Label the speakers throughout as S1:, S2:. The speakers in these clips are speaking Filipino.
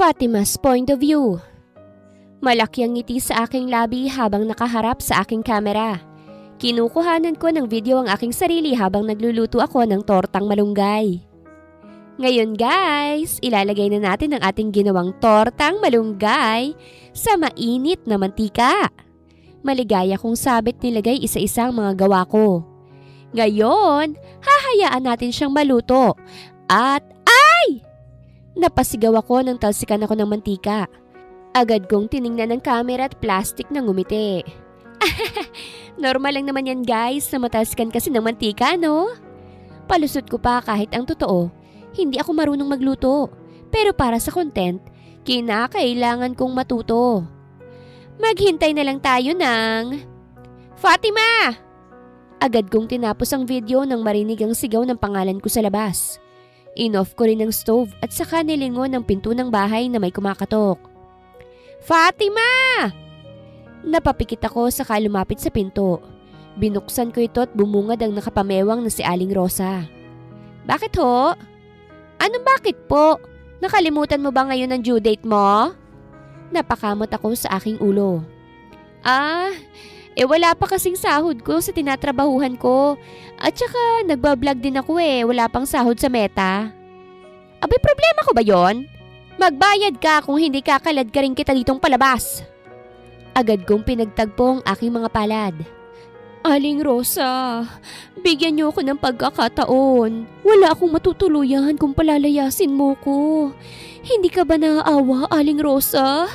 S1: Fatima's point of view. Malaki ang ngiti sa aking labi habang nakaharap sa aking kamera. Kinukuhanan ko ng video ang aking sarili habang nagluluto ako ng tortang malunggay. Ngayon guys, ilalagay na natin ang ating ginawang tortang malunggay sa mainit na mantika. Maligaya kong sabit nilagay isa-isang mga gawa ko. Ngayon, hahayaan natin siyang maluto at napasigaw ako nang talsikan ako ng mantika. Agad kong tiningnan ng camera at plastic na ngumiti. Normal lang naman yan guys na matalsikan kasi ng mantika, no? Palusot ko pa kahit ang totoo, hindi ako marunong magluto. Pero para sa content, kinakailangan kong matuto. Maghintay na lang tayo ng... Fatima! Agad kong tinapos ang video nang marinig ang sigaw ng pangalan ko sa labas. In-off ko rin ang stove at saka nilingon ang pinto ng bahay na may kumakatok. Fatima! Napapikit ako saka lumapit sa pinto. Binuksan ko ito at bumungad ang nakapamewang na si Aling Rosa. Bakit ho? Anong bakit po? Nakalimutan mo ba ngayon ang due date mo? Napakamot ako sa aking ulo. Wala pa kasing sahod ko sa tinatrabahuhan ko. At saka nagbablog din ako wala pang sahod sa Meta. Abay, problema ko ba yon? Magbayad ka kung hindi kakalad ka rin kita ditong palabas. Agad kong pinagtagpo ang aking mga palad. Aling Rosa, bigyan niyo ako ng pagkakataon. Wala akong matutuluyan kung palalayasin mo ko. Hindi ka ba naaawa, Aling Rosa?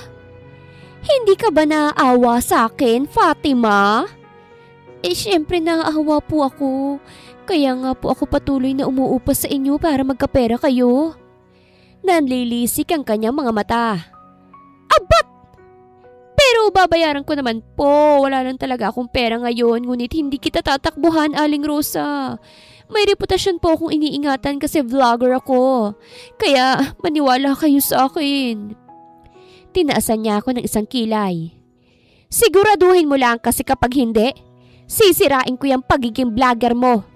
S1: Hindi ka ba naaawa sa akin, Fatima? Siyempre naaawa po ako. Kaya nga po ako patuloy na umuupas sa inyo para magkapera kayo. Nanlilisik ang kanyang mga mata. Abat! Pero babayaran ko naman po. Wala lang talaga akong pera ngayon, ngunit hindi kita tatakbuhan, Aling Rosa. May reputasyon po akong iniingatan kasi vlogger ako. Kaya maniwala kayo sa akin. Tinaasan niya ako ng isang kilay. Siguraduhin mo lang kasi kapag hindi, sisirain ko yung pagiging vlogger mo.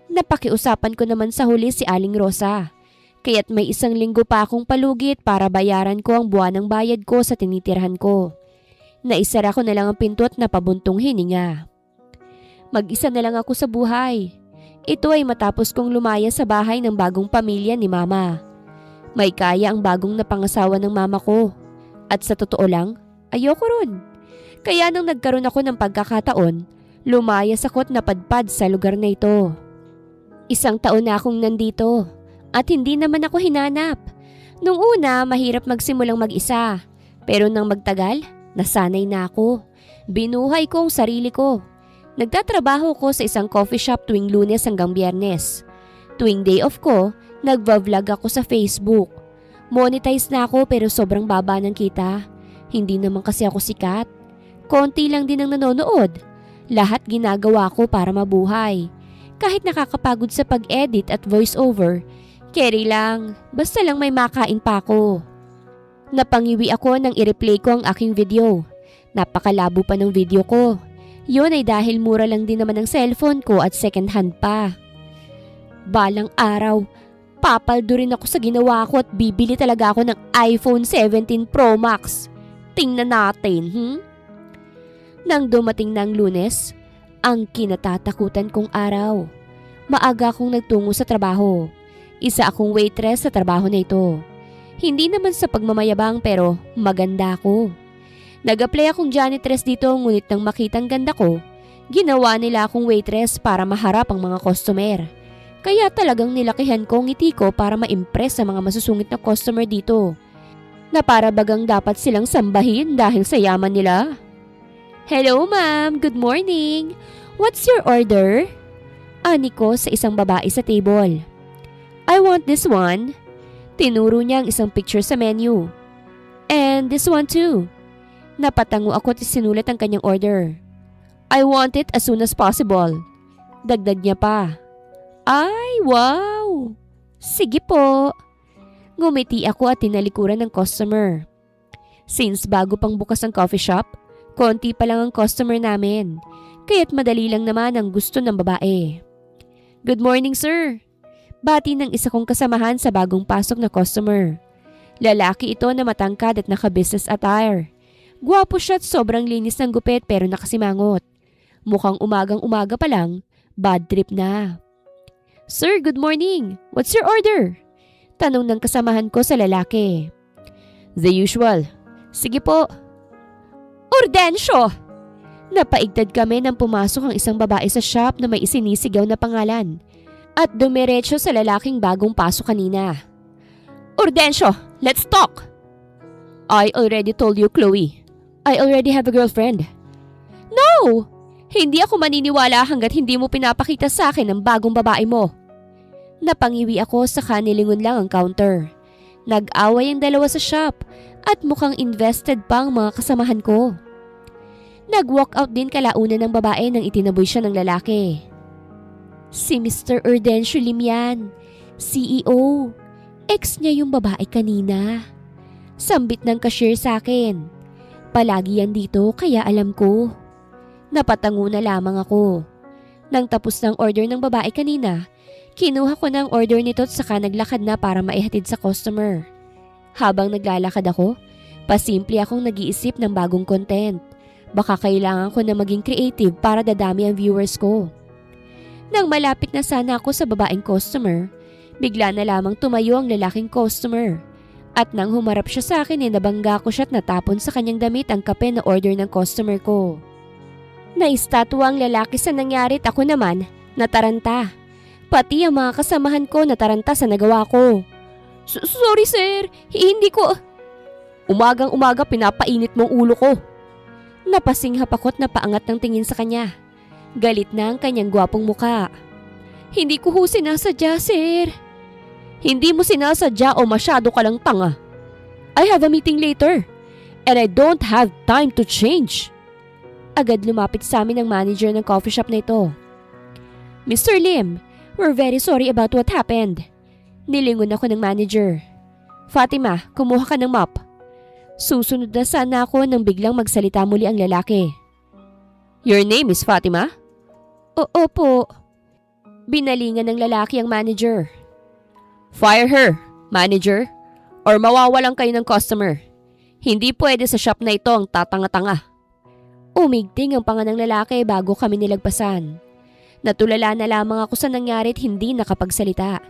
S1: Napakiusapan ko naman sa huli si Aling Rosa. Kaya't may 1 linggo pa akong palugit para bayaran ko ang buwanang bayad ko sa tinitirhan ko. Naisara ko na lang ang pinto at napabuntong hininga. Mag-isa na lang ako sa buhay. Ito ay matapos kong lumaya sa bahay ng bagong pamilya ni Mama. May kaya ang bagong napangasawa ng mama ko. At sa totoo lang, ayoko ron. Kaya nang nagkaroon ako ng pagkakataon, lumayas ako at napadpad sa lugar na ito. 1 taon na akong nandito at hindi naman ako hinanap. Nung una, mahirap magsimulang mag-isa. Pero nang magtagal, nasanay na ako. Binuhay ko ang sarili ko. Nagtatrabaho ko sa isang coffee shop tuwing Lunes hanggang Biyernes. Tuwing day off ko, nagva-vlog ako sa Facebook. Monetize na ako pero sobrang baba ng kita. Hindi naman kasi ako sikat. Konti lang din ang nanonood. Lahat ginagawa ko para mabuhay. Kahit nakakapagod sa pag-edit at voice-over, carry lang. Basta lang may makain pa ako. Napangiwi ako nang i-replay ko ang aking video. Napakalabo pa ng video ko. Yun ay dahil mura lang din naman ang cellphone ko at second hand pa. Balang araw, papaldo rin ako sa ginawa ko at bibili talaga ako ng iPhone 17 Pro Max. Tingnan natin, Nang dumating ng Lunes, ang kinatatakutan kong araw. Maaga akong nagtungo sa trabaho. Isa akong waitress sa trabaho na ito. Hindi naman sa pagmamayabang pero maganda ako. Nag-apply akong janitress dito ngunit nang makitang ganda ko, ginawa nila akong waitress para maharap ang mga customer. Kaya talagang nilakihan ko ang ngiti ko para ma-impress sa mga masusungit na customer dito. Na para bagang dapat silang sambahin dahil sa yaman nila. Hello ma'am, good morning. What's your order? Ani ko sa isang babae sa table. I want this one. Tinuro niya ang isang picture sa menu. And this one too. Napatango ako at sinulat ang kanyang order. I want it as soon as possible. Dagdag niya pa. Ay, wow! Sige po. Ngumiti ako at tinalikuran ng customer. Since bago pang bukas ang coffee shop, konti pa lang ang customer namin. Kaya't madali lang naman ang gusto ng babae. Good morning, sir. Bati ng isa kong kasamahan sa bagong pasok na customer. Lalaki ito na matangkad at naka-business attire. Gwapo siya at sobrang linis ng gupit pero nakasimangot. Mukhang umagang-umaga pa lang, bad trip na. "Sir, good morning. What's your order?" Tanong ng kasamahan ko sa lalaki. "The usual." "Sige po." "Ordensyo!" Napaigtad kami nang pumasok ang isang babae sa shop na may isinisigaw na pangalan at dumiretso sa lalaking bagong pasok kanina. "Ordensyo, let's talk!" "I already told you, Chloe. I already have a girlfriend." "No! Hindi ako maniniwala hanggat hindi mo pinapakita sa akin ang bagong babae mo." Napangiwi ako sa kanilingon lang ang counter. Nag-away ang dalawa sa shop at mukhang invested pa ang mga kasamahan ko. Nag-walk out din kalaunan ng babae nang itinaboy siya ng lalaki. Si Mr. Urdencio Lim yan, CEO. Ex niya yung babae kanina. Sambit ng cashier sa akin. Palagi yan dito kaya alam ko. Napatango na lamang ako. Nang tapos ng order ng babae kanina, kinuha ko ng order nito at saka naglakad na para maihatid sa customer. Habang naglalakad ako, pasimple akong nag-iisip ng bagong content. Baka kailangan ko na maging creative para dadami ang viewers ko. Nang malapit na sana ako sa babaeng customer, bigla na lamang tumayo ang lalaking customer. At nang humarap siya sa akin nabangga ko siya at natapon sa kanyang damit ang kape na order ng customer ko. Naistatwa ang lalaki sa nangyari at ako naman nataranta. Pati ang mga kasamahan ko nataranta sa nagawa ko. "Sorry sir, hindi ko..." "Umagang-umaga pinapainit mong ulo ko." Napasinghap ako't napaangat ng tingin sa kanya. Galit na ang kanyang gwapong muka. "Hindi ko ho sinasadya, sir." "Hindi mo sinasadya o masyado ka lang tanga. I have a meeting later and I don't have time to change." Agad lumapit sa amin ang manager ng coffee shop na ito. "Mr. Lim, we're very sorry about what happened." Nilingon ako ng manager. "Fatima, kumuha ka ng mop." Susunod na sana ako nang biglang magsalita muli ang lalaki. "Your name is Fatima?" Opo." Binalingan ng lalaki ang manager. "Fire her, manager, or mawawalan kayo ng customer. Hindi pwede sa shop na ito ang tatanga-tanga." Umigting ang panga ng lalaki bago kami nilagpasan. Natulala na lamang ako sa nangyari at hindi nakapagsalita.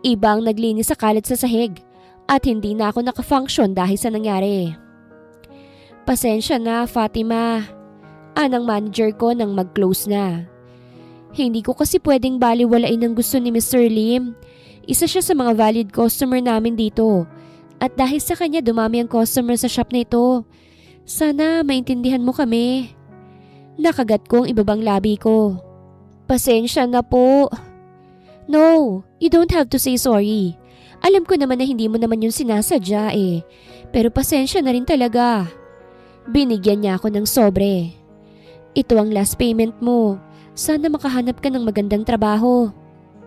S1: Ibang naglinis sa kalat sa sahig. At hindi na ako nakafunction dahil sa nangyari. "Pasensya na, Fatima." Anang manager ko nang mag-close na. "Hindi ko kasi pwedeng baliwalain ang gusto ni Mr. Lim. Isa siya sa mga valid customer namin dito. At dahil sa kanya dumami ang customer sa shop na ito. Sana maintindihan mo kami." Nakagat ko ang ibabang labi ko. "Pasensya na po." "No, you don't have to say sorry. Alam ko naman na hindi mo naman yun sinasadya eh. Pero pasensya na rin talaga." Binigyan niya ako ng sobre. "Ito ang last payment mo. Sana makahanap ka ng magandang trabaho.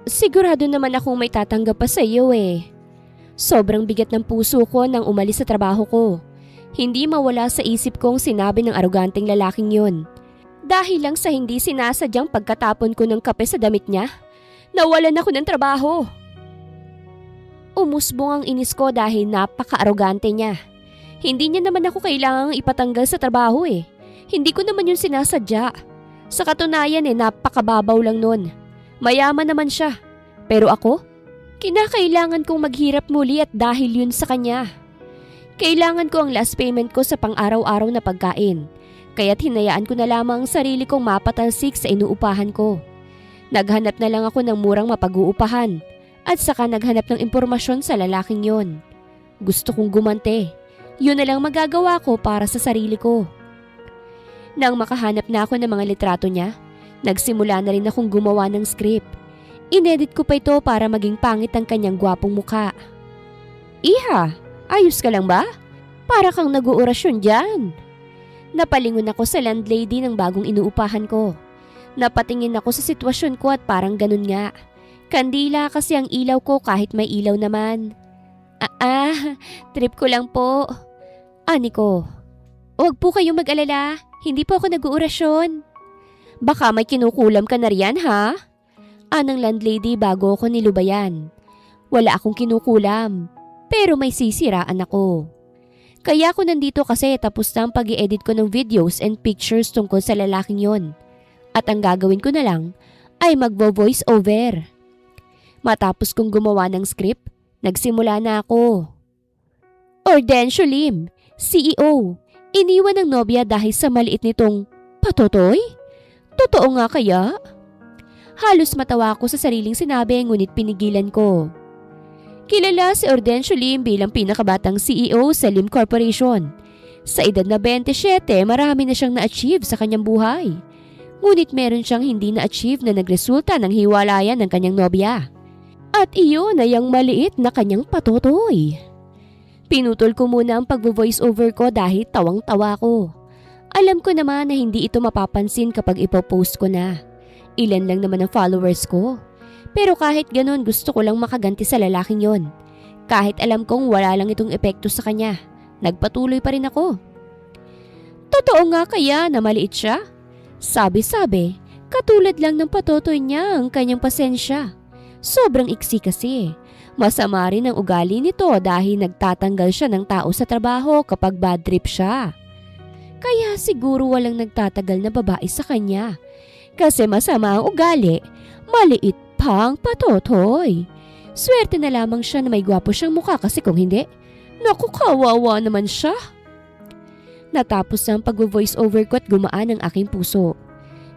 S1: Sigurado naman akong may tatanggap pa sa iyo eh." Sobrang bigat ng puso ko nang umalis sa trabaho ko. Hindi mawala sa isip kong sinabi ng aroganteng lalaking yun. Dahil lang sa hindi sinasadyang pagkatapon ko ng kape sa damit niya, nawalan ako ng trabaho. Umusbong ang inis ko dahil napaka-arogante niya. Hindi niya naman ako kailangang ipatanggal sa trabaho eh. Hindi ko naman yun sinasadya. Sa katunayan napakababaw lang nun. Mayaman naman siya. Pero ako, kinakailangan kong maghirap muli at dahil yun sa kanya. Kailangan ko ang last payment ko sa pang-araw-araw na pagkain. Kaya't hinayaan ko na lamang ang sarili kong mapatalsik sa inuupahan ko. Naghanap na lang ako ng murang mapag-uupahan. At saka naghanap ng impormasyon sa lalaking yon. Gusto kong gumante. Yun na lang magagawa ko para sa sarili ko. Nang makahanap na ako ng mga litrato niya, nagsimula na rin akong gumawa ng script. Inedit ko pa ito para maging pangit ang kanyang gwapong muka. "Iha, ayos ka lang ba? Para kang nag-uorasyon dyan." Napalingon ako sa landlady ng bagong inuupahan ko. Napatingin ako sa sitwasyon ko at parang ganun nga. Kandila kasi ang ilaw ko kahit may ilaw naman. Trip ko lang po." Ani ko. "Huwag po kayong mag-alala, hindi po ako nag-uurasyon." "Baka may kinukulam ka na riyan ha?" Anang landlady bago ako nilubayan. "Wala akong kinukulam. Pero may sisiraan ako. Kaya ako nandito kasi tapos na ang pag-i-edit ko ng videos and pictures tungkol sa lalaking yon. At ang gagawin ko na lang ay magvo-voice over. Matapos kong gumawa ng script, nagsimula na ako. Ordencio Lim, CEO, iniwan ng nobya dahil sa maliit nitong patotoy? Totoo nga kaya? Halos matawa ako sa sariling sinabi ngunit pinigilan ko. Kilala si Ordencio Lim bilang pinakabatang CEO sa Lim Corporation. Sa edad na 27, marami na siyang na-achieve sa kanyang buhay. Ngunit meron siyang hindi na-achieve na nagresulta ng hiwalayan ng kanyang nobya. At iyon ay ang maliit na kanyang patotoy. Pinutol ko muna ang pag-voice over ko dahil tawang-tawa ko. Alam ko naman na hindi ito mapapansin kapag ipopost ko na. Ilan lang naman ang followers ko. Pero kahit ganun gusto ko lang makaganti sa lalaking yon. Kahit alam kong wala lang itong epekto sa kanya, nagpatuloy pa rin ako. Totoo nga kaya na maliit siya? Sabi-sabi, katulad lang ng patotoy niya ang kanyang pasensya. Sobrang iksi kasi. Masama rin ang ugali nito dahil nagtatanggal siya ng tao sa trabaho kapag bad trip siya. Kaya siguro walang nagtatagal na babae sa kanya. Kasi masama ang ugali, maliit pang patotoy. Swerte na lamang siya na may gwapo siyang mukha kasi kung hindi, naku kawawa naman siya. Natapos ang pag-voice over ko at gumaan ang aking puso.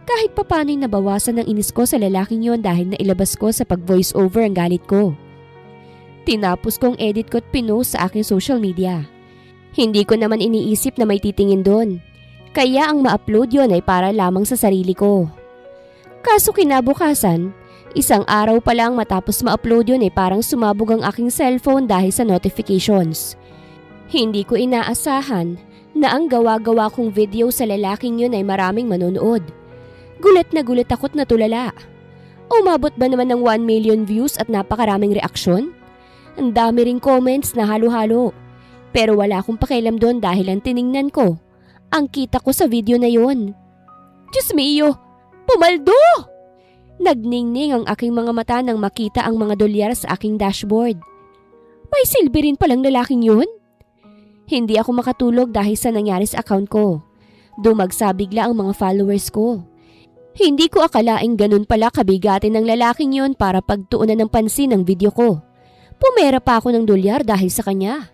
S1: Kahit papano'y nabawasan ang inis ko sa lalaking yon dahil nailabas ko sa pag-voice over ang galit ko. Tinapos kong edit ko at pinost sa aking social media. Hindi ko naman iniisip na may titingin doon. Kaya ang ma-upload yon ay para lamang sa sarili ko. Kaso kinabukasan, isang araw pa lang matapos ma-upload yun ay parang sumabog ang aking cellphone dahil sa notifications. Hindi ko inaasahan na ang gawa-gawa kong video sa lalaking yun ay maraming manonood. Gulat na gulat ako't natulala. Umabot ba naman ng 1 million views at napakaraming reaksyon? Ang dami ring comments na halo-halo. Pero wala akong pakialam doon dahil ang tiningnan ko, ang kita ko sa video na yun. Diyos mio, pumaldo! Nagningning ang aking mga mata nang makita ang mga dolyar sa aking dashboard. May silbi rin palang lalaking yun? Hindi ako makatulog dahil sa nangyari sa account ko. Dumagsa bigla ang mga followers ko. Hindi ko akalaing ganun pala kabigatin ng lalaking yun para pagtuunan ng pansin ang video ko. Pumera pa ako ng dolyar dahil sa kanya.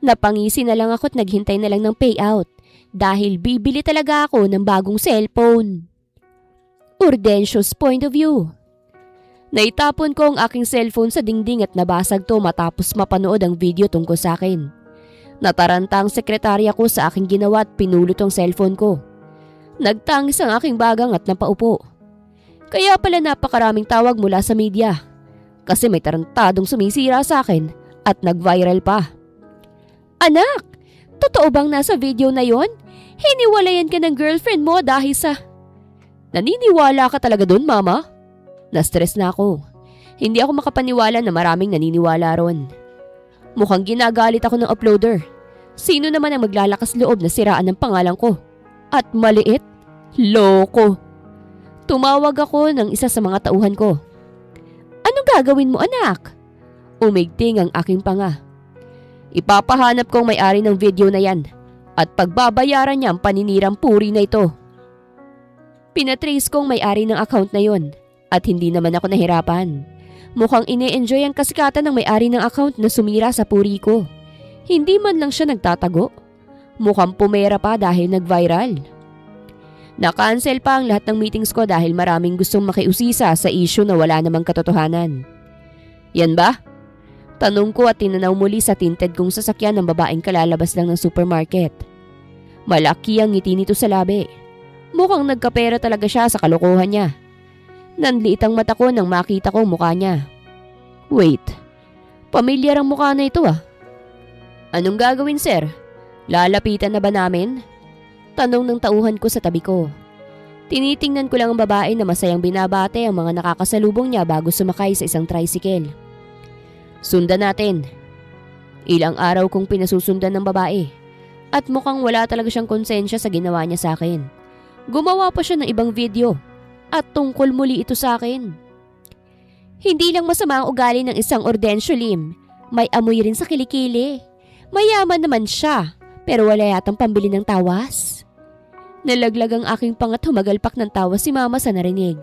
S1: Napangisi na lang ako at naghintay na lang ng payout dahil bibili talaga ako ng bagong cellphone. Ordencio's point of view. Naitapon ko ang aking cellphone sa dingding at nabasag to matapos mapanood ang video tungkol sa akin. Nataranta ang sekretarya ko sa aking ginawa at pinulot ang cellphone ko. Nagtangis ang aking bagang at napaupo. Kaya pala napakaraming tawag mula sa media. Kasi may tarantadong sumisira sa akin at nag-viral pa. Anak, totoo bang nasa video na yon? Hiniwalayan ka ng girlfriend mo dahil sa... Naniniwala ka talaga dun, mama? Na-stress na ako. Hindi ako makapaniwala na maraming naniniwala ron. Mukhang ginagalit ako ng uploader. Sino naman ang maglalakas loob na siraan ng pangalan ko? At maliit? Loko. Tumawag ako ng isa sa mga tauhan ko. Anong gagawin mo, anak? Umigting ang aking panga. Ipapahanap kong may-ari ng video na yan at pagbabayaran niya ang paninirang puri na ito. Pinatrace kong may-ari ng account na yon at hindi naman ako nahirapan. Mukhang ine-enjoy ang kasikatan ng may-ari ng account na sumira sa puri ko. Hindi man lang siya nagtatago. Mukhang pumera pa dahil nag-viral. Na-cancel pa ang lahat ng meetings ko dahil maraming gustong makiusisa sa issue na wala namang katotohanan. Yan ba? Tanong ko at tinanaw muli sa tinted kong sasakyan ng babaeng kalalabas lang ng supermarket. Malaki ang ngiti nito sa labi. Mukhang nagkapera talaga siya sa kalokohan niya. Nanliit ang mata ko nang makita ko ang mukha niya. Wait, pamilyar ang mukha na ito ah. Anong gagawin, sir? Lalapitan na ba namin? Tanong ng tauhan ko sa tabi ko. Tinitingnan ko lang ang babae na masayang binabate ang mga nakakasalubong niya bago sumakay sa isang tricycle. Sundan natin. Ilang araw kong pinasusundan ng babae at mukhang wala talaga siyang konsensya sa ginawa niya sa akin. Gumawa pa siya ng ibang video at tungkol muli ito sa akin. Hindi lang masama ang ugali ng isang Ordencio Lim. May amoy rin sa kilikili. Mayaman naman siya, pero wala yatang pambili ng tawas. Nalaglag ang aking pangat, humagalpak ng tawa si mama sa narinig.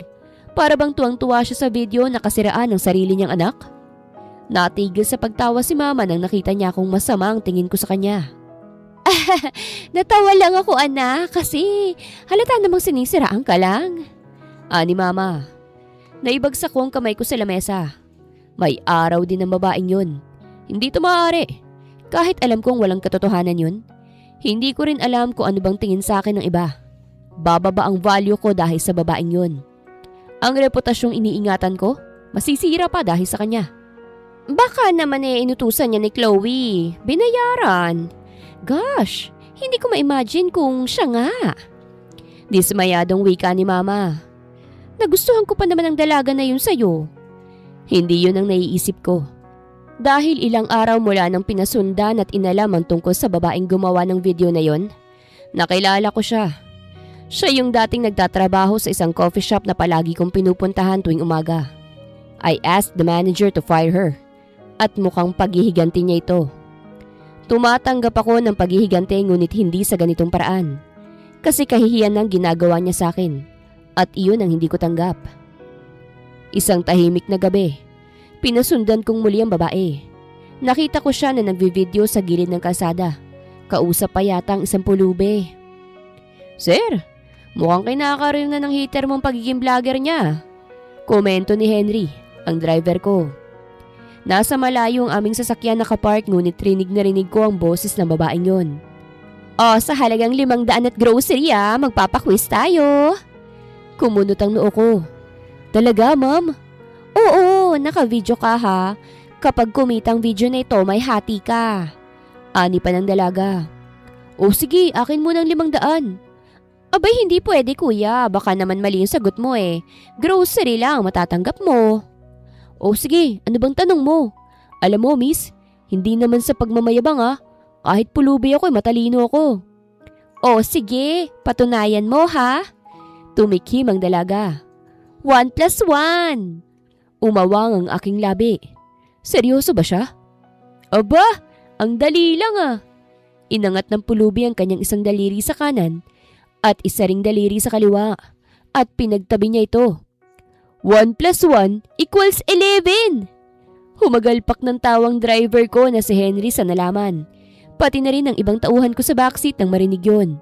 S1: Para bang tuwang-tuwa siya sa video na kasiraan ng sarili niyang anak. Natigil sa pagtawa si mama nang nakita niya akong masama ang tingin ko sa kanya. Natawa lang ako anak kasi halata namang sinisiraan ka lang. Ani mama. Naibagsak ko ang kamay ko sa lamesa. May araw din ang babaeng yun. Hindi ito maaari. Kahit alam kong walang katotohanan yun, hindi ko rin alam kung ano bang tingin sa akin ng iba. Bababa ang value ko dahil sa babaeng yun. Ang reputasyong iniingatan ko, masisira pa dahil sa kanya. Baka naman inutusan niya ni Chloe. Binayaran. Gosh, hindi ko ma-imagine kung siya nga. Dismayadong wika ni mama. Nagustuhan ko pa naman ang dalaga na yun sa'yo. Hindi yun ang naiisip ko. Dahil ilang araw mula nang pinasundan at inalam ang tungkol sa babaeng gumawa ng video na yon, nakilala ko siya. Siya yung dating nagtatrabaho sa isang coffee shop na palagi kong pinupuntahan tuwing umaga. I asked the manager to fire her. At mukhang paghihiganti niya ito. Tumatanggap ako ng paghihiganti ngunit hindi sa ganitong paraan. Kasi kahihiyan ng ginagawa niya sa akin. At iyon ang hindi ko tanggap. Isang tahimik na gabi. Pinasundan kong muli ang babae. Nakita ko siya na nagvi-video sa gilid ng kalsada. Kausap pa yata ang isang pulube. Sir, mukhang kinakaroon na ng hater mong pagiging vlogger niya. Komento ni Henry, ang driver ko. Nasa malayo ang aming sasakyan nakapark ngunit rinig na rinig ko ang boses ng babaeng yon. Sa halagang 500 at grocery magpapakwis tayo. Kumunot ang noo ko. Talaga ma'am? Oo, naka-video ka ha. Kapag kumitang video na ito may hati ka. Ani pa ng dalaga. Sige, akin muna ng 500. Abay hindi pwede kuya, baka naman mali yung sagot mo Grocery lang matatanggap mo. Sige, ano bang tanong mo? Alam mo miss, hindi naman sa pagmamayabang kahit pulubi ako matalino ako. Sige, patunayan mo ha. Tumikim ang dalaga. 1 + 1. Umawang ang aking labi. Seryoso ba siya? Aba, ang dali lang Inangat ng pulubi ang kanyang isang daliri sa kanan at isa ring daliri sa kaliwa at pinagtabi niya ito. 1 + 1 = 11. Humagalpak ng tawang driver ko na si Henry sa nalaman. Pati na rin ang ibang tauhan ko sa backseat nang marinig yun.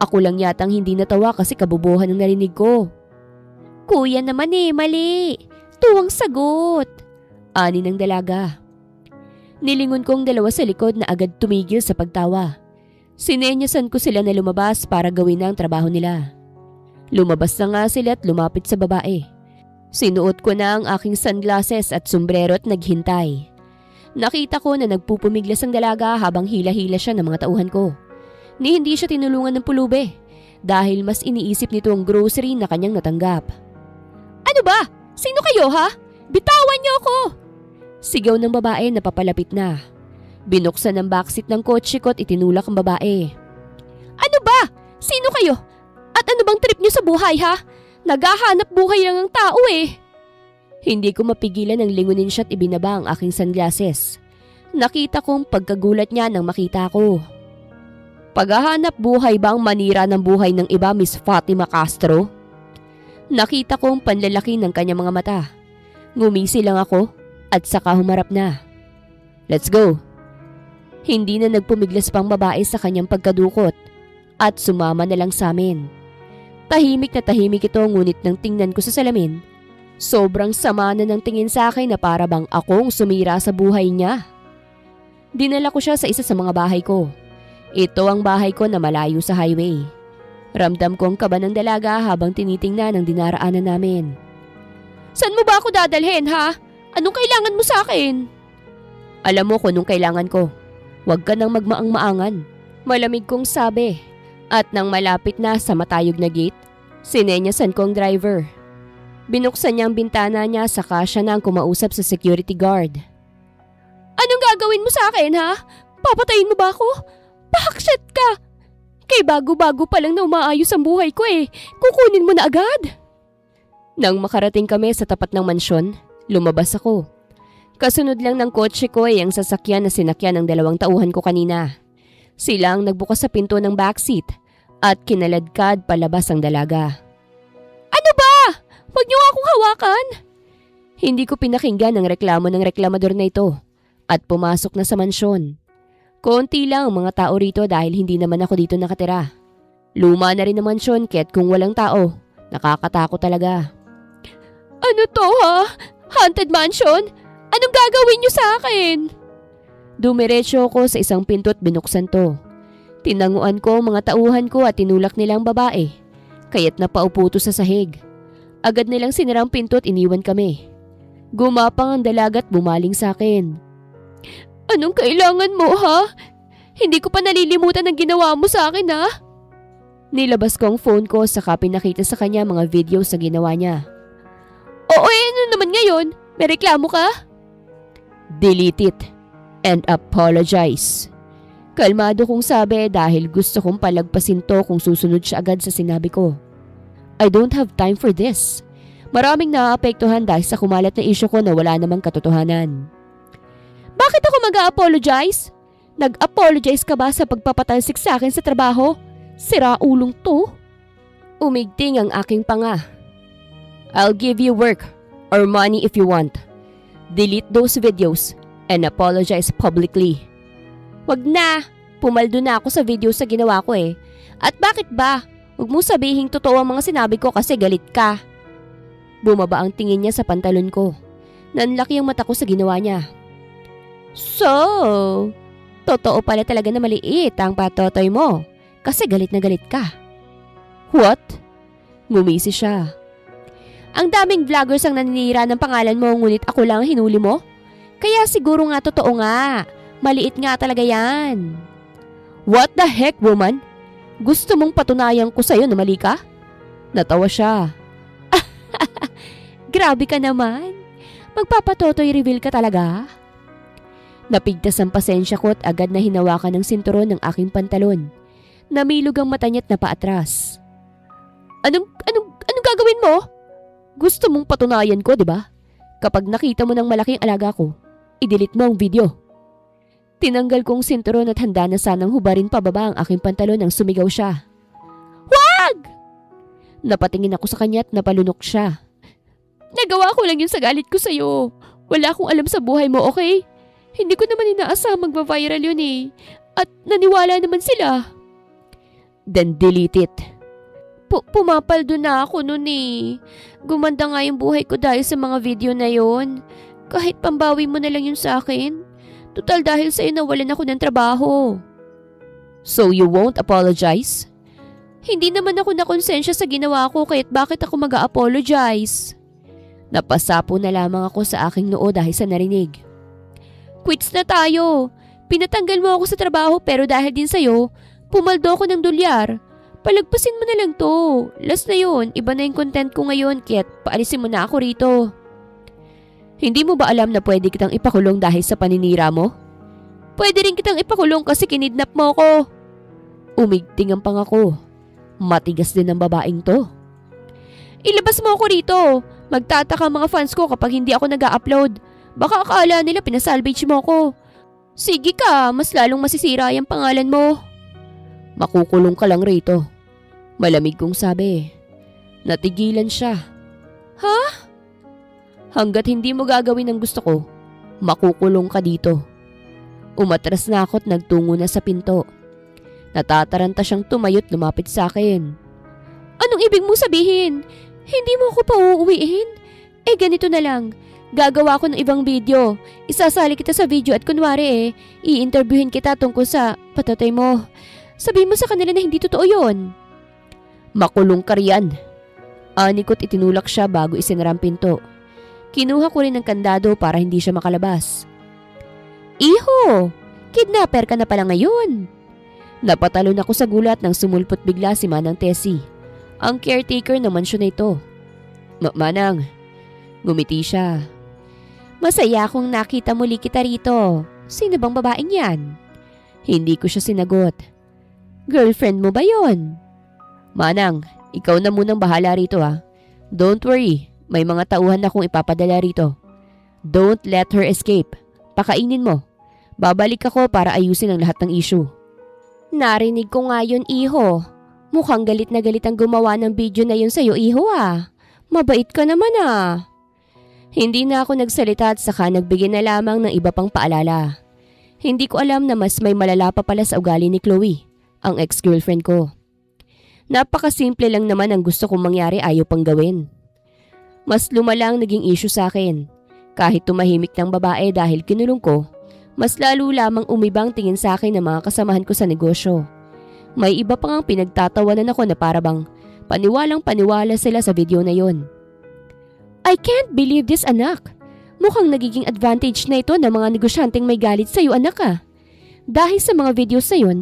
S1: Ako lang yatang hindi natawa kasi kabubuhan ang narinig ko. Kuya naman mali. Tuwang sagot. Ani ng dalaga. Nilingon kong dalawa sa likod na agad tumigil sa pagtawa. Sinenyasan ko sila na lumabas para gawin na ang trabaho nila. Lumabas na nga sila at lumapit sa babae. Sinuot ko na ang aking sunglasses at sombrero at naghintay. Nakita ko na nagpupumiglas ang dalaga habang hila-hila siya ng mga tauhan ko. Ni hindi siya tinulungan ng pulube dahil mas iniisip nito ang grocery na kanyang natanggap. Ano ba? Sino kayo ha? Bitawan niyo ako! Sigaw ng babae na papalapit na. Binuksan ang backseat ng kotse ko at itinulak ang babae. Ano ba? Sino kayo? At ano bang trip niyo sa buhay ha? Naghahanap buhay lang ang tao Hindi ko mapigilan ng lingunin siya at ibinaba ang aking sunglasses. Nakita kong pagkagulat niya nang makita ko. Paghahanap buhay ba ang manira ng buhay ng iba, Miss Fatima Castro? Nakita kong panlalaki ng kanyang mga mata. Ngumisi lang ako at saka humarap na. Let's go. Hindi na nagpumiglas pang babae sa kanyang pagkadukot at sumama na lang sa amin. Tahimik na tahimik ito ngunit nang tingnan ko sa salamin, sobrang sama na ng tingin sa akin na para bang akong sumira sa buhay niya. Dinala ko siya sa isa sa mga bahay ko. Ito ang bahay ko na malayo sa highway. Ramdam ko ang kaba ng dalaga habang tinitingnan ang dinaraanan namin. Saan mo ba ako dadalhin ha? Anong kailangan mo sa akin? Alam mo kung anong kailangan ko. Huwag ka nang magmaang-maangan. Malamig kong sabi. At nang malapit na sa matayog na gate, sinenyasan ko ang driver. Binuksan niya ang bintana niya saka siya na ang kumausap sa security guard. Anong gagawin mo sa akin ha? Papatayin mo ba ako? Bakit ka? Kay bago-bago pa lang na umaayos ang buhay ko Kukunin mo na agad. Nang makarating kami sa tapat ng mansyon, lumabas ako. Kasunod lang ng kotse ko ay ang sasakyan na sinakyan ng 2 tauhan ko kanina. Sila ang nagbukas sa pinto ng backseat at kinaladkad palabas ang dalaga. Ano ba? Huwag niyo akong hawakan! Hindi ko pinakinggan ang reklamo ng reklamador na ito at pumasok na sa mansyon. Konti lang ang mga tao rito dahil hindi naman ako dito nakatira. Luma na rin ang mansyon kaya't kung walang tao, nakakatakot talaga. Ano to ha? Haunted mansion? Anong gagawin niyo sa akin? Dumiretso ako sa isang pinto at binuksan to. Tinanguan ko ang mga tauhan ko at tinulak nilang babae, kaya't napaupo to sa sahig. Agad nilang sinirang pinto at iniwan kami. Gumapang ang dalaga at bumaling sa akin. Anong kailangan mo ha? Hindi ko pa nalilimutan ang ginawa mo sa akin ha? Nilabas ko ang phone ko saka pinakita sa kanya mga video sa ginawa niya. Oo ano naman ngayon? May reklamo ka? Delete it and apologize. Kalmado kong sabi dahil gusto kong palagpasin to kung susunod siya agad sa sinabi ko. I don't have time for this. Maraming naaapektuhan dahil sa kumalat na issue ko na wala namang katotohanan. Bakit ako mag-a-apologize? Nag-apologize ka ba sa pagpapatalsik sa akin sa trabaho? Sira ulong to. Umigting ang aking panga. I'll give you work or money if you want. Delete those videos and apologize publicly. Wag na. Pumaldo na ako sa video sa ginawa ko eh. At bakit ba? Huwag mo sabihing totoo ang mga sinabi ko kasi galit ka. Bumaba ang tingin niya sa pantalon ko. Nanlaki ang mata ko sa ginawa niya. So, totoo pala talaga na maliit ang patotoy mo kasi galit na galit ka. What? Ngumisi siya. Ang daming vloggers ang naninira ng pangalan mo ngunit ako lang ang hinuli mo? Kaya siguro nga totoo nga. Maliit nga talaga yan. What the heck, woman? Gusto mong patunayan ko sa'yo na mali ka? Natawa siya. Grabe ka naman. Magpapatotoy reveal ka talaga? Napigtas ang pasensya ko at agad na hinawakan ng sinturon ng aking pantalon. Namilog ang mata niya at napaatras. Anong gagawin mo? Gusto mong patunayan ko, di ba? Kapag nakita mo ng malaking alaga ko, i-delete mo ang video. Tinanggal kong sinturon at handa na sanang hubarin pababa ang aking pantalon nang sumigaw siya. Wag! Napatingin ako sa kanya at napalunok siya. Nagawa ko lang yun sa galit ko sa'yo. Wala akong alam sa buhay mo, okay? Hindi ko naman inaasahang magva-viral yun eh. At naniwala naman sila. Then delete it. Pumapaldo na ako nun eh. Gumanda nga yung buhay ko dahil sa mga video na yon. Kahit pambawi mo na lang yun sa akin. Total dahil sa'yo nawalan ako ng trabaho. So you won't apologize? Hindi naman ako nakonsensya sa ginawa ko kaya't bakit ako mag-a-apologize? Napasapo na lamang ako sa aking noo dahil sa narinig. Quits na tayo. Pinatanggal mo ako sa trabaho pero dahil din sa'yo, pumaldo ako ng dolyar. Palagpasin mo na lang to. Last na yun, iba na yung content ko ngayon kaya't paalisin mo na ako rito. Hindi mo ba alam na pwede kitang ipakulong dahil sa paninira mo? Pwede rin kitang ipakulong kasi kinidnap mo ko. Umigting ang pangako. Matigas din ang babaeng to. Ilabas mo ako rito. Magtataka mga fans ko kapag hindi ako nag-a-upload. Baka akala nila pinasalvage mo ko. Sige ka, mas lalong masisira yung pangalan mo. Makukulong ka lang rito. Malamig kong sabi. Natigilan siya. Ha? Hanggat hindi mo gagawin ang gusto ko, makukulong ka dito. Umatras na ako at nagtungo na sa pinto. Natataranta siyang tumayo't lumapit sa akin. Anong ibig mo sabihin? Hindi mo ako pauuwiin? Eh ganito na lang. Gagawa ko ng ibang video. Isasali kita sa video at kunwari i-interviewin kita tungkol sa patatay mo. Sabihin mo sa kanila na hindi totoo yon. Makulong ka riyan. Anikot itinulak siya bago isinara ang pinto. Kinuha ko rin ng kandado para hindi siya makalabas. Iho! Kidnapper ka na pala ngayon. Napatalon ako sa gulat nang sumulpot bigla si Manang Tessie, ang caretaker ng mansyon na ito. Manang, ngumiti siya. Masaya akong nakita muli kita rito. Sino bang babaeng yan? Hindi ko siya sinagot. Girlfriend mo ba yon? Manang, ikaw na munang bahala rito ha. Don't worry, may mga tauhan akong ipapadala rito. Don't let her escape. Pakainin mo. Babalik ako para ayusin ang lahat ng issue. Narinig ko nga yun, iho. Mukhang galit na galit ang gumawa ng video na yun sa'yo, iho ah. Mabait ka naman ah. Hindi na ako nagsalita at saka nagbigay na lamang ng iba pang paalala. Hindi ko alam na mas may malala pa pala sa ugali ni Chloe, ang ex-girlfriend ko. Napakasimple lang naman ang gusto kong mangyari, ayaw pang gawin. Mas lumala ang naging issue sa akin. Kahit tumahimik ng babae dahil kinulong ko, mas lalo lamang umibang tingin sa akin ng mga kasamahan ko sa negosyo. May iba pa ngang pinagtatawanan ako na parabang paniwalang paniwala sila sa video na yon. I can't believe this, anak. Mukhang nagiging advantage na ito ng mga negosyanteng may galit sa'yo, anak ah. Dahil sa mga videos na yon,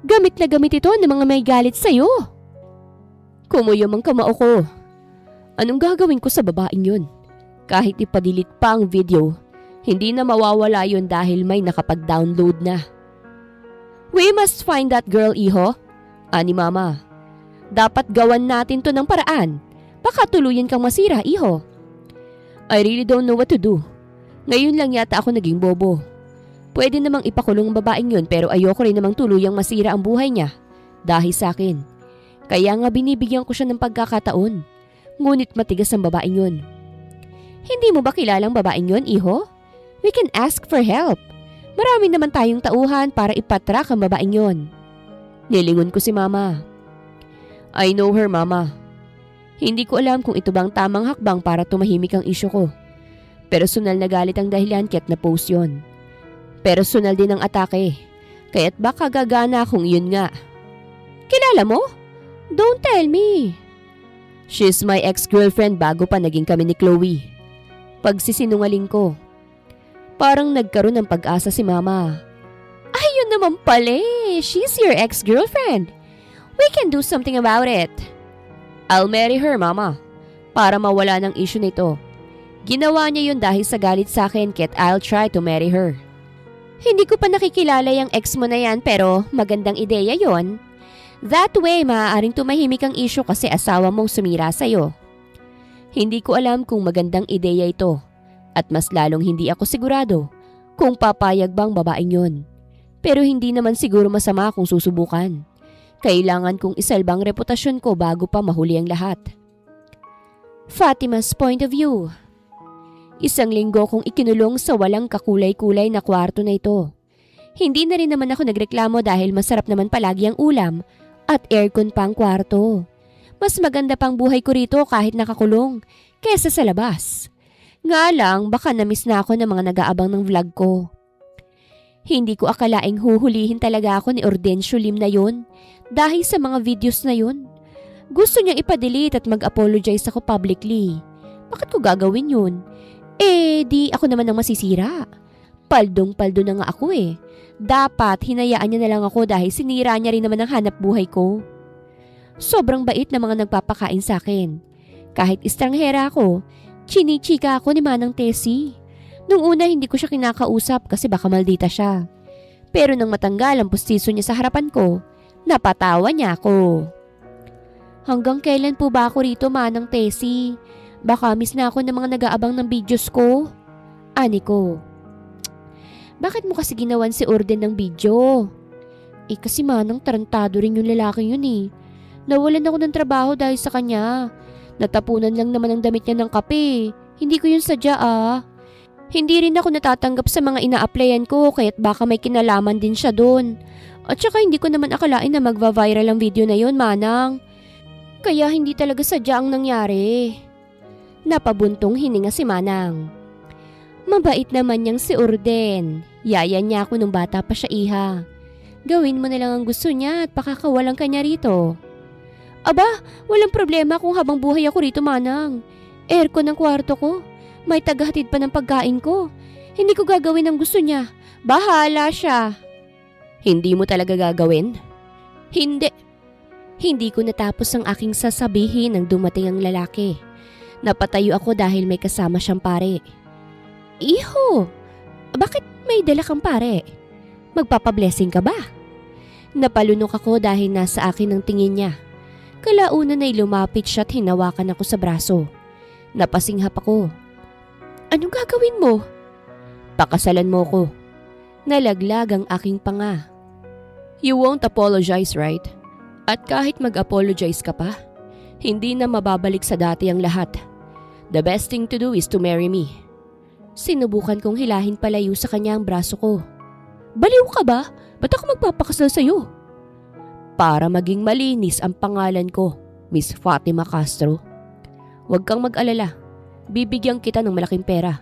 S1: gamit na gamit ito ng mga may galit sa'yo. Kumuyom ang kamao ko. Anong gagawin ko sa babaeng yun? Kahit ipadilit pa ang video, hindi na mawawala yun dahil may nakapag-download na. We must find that girl, iho. Ani mama. Dapat gawan natin to ng paraan. Baka tuluyan kang masira, iho. I really don't know what to do. Ngayon lang yata ako naging bobo. Pwede namang ipakulong ang babaeng yun pero ayoko rin namang tuluyang masira ang buhay niya. Dahil sa akin. Kaya nga binibigyan ko siya ng pagkakataon. Ngunit matigas ang babaeng yun. Hindi mo ba kilalang babaeng yun, iho? We can ask for help. Marami naman tayong tauhan para ipatrack ang babaeng yun. Nilingon ko si mama. I know her, mama. Hindi ko alam kung ito bang tamang hakbang para tumahimik ang isyu ko. Personal na galit ang dahilan kaya't na-post yun. Personal din ang atake. Kaya't baka gagana kung yun nga. Kilala mo? Don't tell me. She's my ex-girlfriend bago pa naging kami ni Chloe. Pagsisinungaling ko. Parang nagkaroon ng pag-asa si mama. Ayun naman pala, she's your ex-girlfriend. We can do something about it. I'll marry her, mama. Para mawala ng issue nito. Ginawa niya yun dahil sa galit sa akin kaya't I'll try to marry her. Hindi ko pa nakikilala yung ex mo na yan pero magandang ideya yon. That way, maaaring tumahimik ang issue kasi asawa mong sumira sa'yo. Hindi ko alam kung magandang ideya ito at mas lalong hindi ako sigurado kung papayag bang babaeng yun. Pero hindi naman siguro masama kung susubukan. Kailangan kong isalbang reputasyon ko bago pa mahuli ang lahat. Fatima's point of view. Isang linggo kong ikinulong sa walang kakulay-kulay na kwarto na ito. Hindi na rin naman ako nagreklamo dahil masarap naman palagi ang ulam at aircon pa ang kwarto. Mas maganda pang buhay ko rito kahit nakakulong kesa sa labas. Nga lang baka namiss na ako ng mga nag-aabang ng vlog ko. Hindi ko akalaing huhulihin talaga ako ni Ordencio Lim na yun dahil sa mga videos na yun. Gusto niyang ipadelete at mag-apologize ako publicly. Bakit ko gagawin yun? Di ako naman ang masisira. Paldong-paldo na nga ako eh. Dapat hinayaan niya na lang ako dahil sinira niya rin naman ang hanap buhay ko. Sobrang bait na mga nagpapakain sa akin. Kahit estranghera ako, chinichika ako ni Manang Tessie. Nung una hindi ko siya kinakausap kasi baka maldita siya. Pero nang matanggal ang pustiso niya sa harapan ko, napatawa niya ako. Hanggang kailan po ba ako rito, Manang Tessie? Baka miss na ako ng mga nag-aabang ng videos ko. Ani ko. Bakit mo kasi ginawan si Orden ng video? Kasi Manang tarantado rin yung lalaki yun eh. Nawalan ako ng trabaho dahil sa kanya. Natapunan lang naman ang damit niya ng kape. Hindi ko yun sadya ah. Hindi rin ako natatanggap sa mga ina-applyan ko kaya't baka may kinalaman din siya doon. At saka hindi ko naman akalain na magva-viral ang video na yun, Manang. Kaya hindi talaga sadya ang nangyari. Napabuntong hininga si Manang. Mabait naman niyang si Orden. Yaya niya ako nung bata pa siya, iha. Gawin mo na lang ang gusto niya at pakakawalan ka niya rito. Aba, walang problema kung habang buhay ako rito, Manang. Aircon ang kwarto ko. May tagahatid pa ng pagkain ko. Hindi ko gagawin ang gusto niya. Bahala siya. Hindi mo talaga gagawin? Hindi. Hindi ko natapos ang aking sasabihin nang dumating ang lalaki. Napatayo ako dahil may kasama siyang pare. Iho, bakit may dala kang pare? Magpapablessing ka ba? Napalunok ako dahil nasa akin ang tingin niya. Kalaunan ay lumapit siya at hinawakan ako sa braso. Napasinghap ako. Anong gagawin mo? Pakasalan mo ko. Nalaglag ang aking panga. You won't apologize, right? At kahit mag-apologize ka pa, hindi na mababalik sa dati ang lahat. The best thing to do is to marry me. Sinubukan kong hilahin palayo sa kanya ang braso ko. Baliw ka ba? Ba't ako magpapakasal sa'yo? Para maging malinis ang pangalan ko, Miss Fatima Castro. Huwag kang mag-alala. Bibigyan kita ng malaking pera.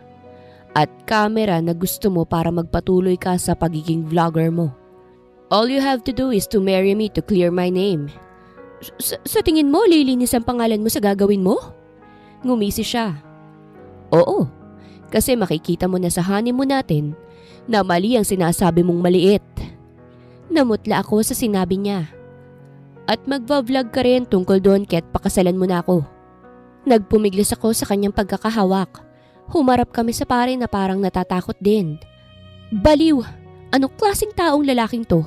S1: At camera na gusto mo para magpatuloy ka sa pagiging vlogger mo. All you have to do is to marry me to clear my name. Sa tingin mo, lilinis ang pangalan mo sa gagawin mo? Ngumisi siya. Oo, kasi makikita mo na sa honeymoon natin na mali ang sinasabi mong maliit. Namutla ako sa sinabi niya. At magva-vlog ka rin tungkol doon kaya't pakasalan mo na ako. Nagpumiglas ako sa kanyang pagkakahawak. Humarap kami sa pare na parang natatakot din. Baliw! Anong klaseng taong lalaking to?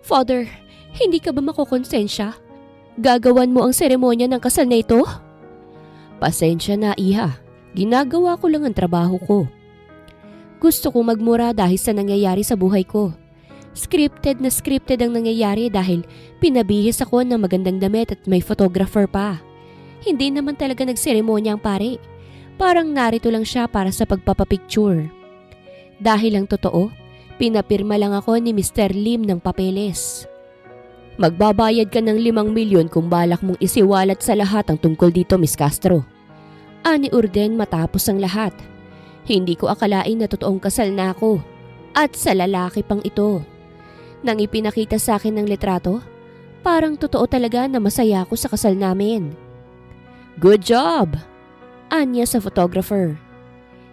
S1: Father, hindi ka ba makokonsensya? Gagawan mo ang seremonya ng kasal na ito? Pasensya na, iha. Ginagawa ko lang ang trabaho ko. Gusto ko magmura dahil sa nangyayari sa buhay ko. Scripted na scripted ang nangyayari dahil pinabihis ako ng magandang damit at may photographer pa. Hindi naman talaga nagseremonya ang pare. Parang narito lang siya para sa pagpapapicture. Dahil ang totoo, pinapirma lang ako ni Mr. Lim ng papeles. Magbabayad ka ng 5 milyon kung balak mong isiwalat sa lahat ang tungkol dito, Miss Castro. Ani Urden matapos ang lahat. Hindi ko akalain na totoong kasal na ako. At sa lalaki pang ito. Nang ipinakita sa akin ng litrato, parang totoo talaga na masaya ako sa kasal namin. Good job! Anya sa photographer.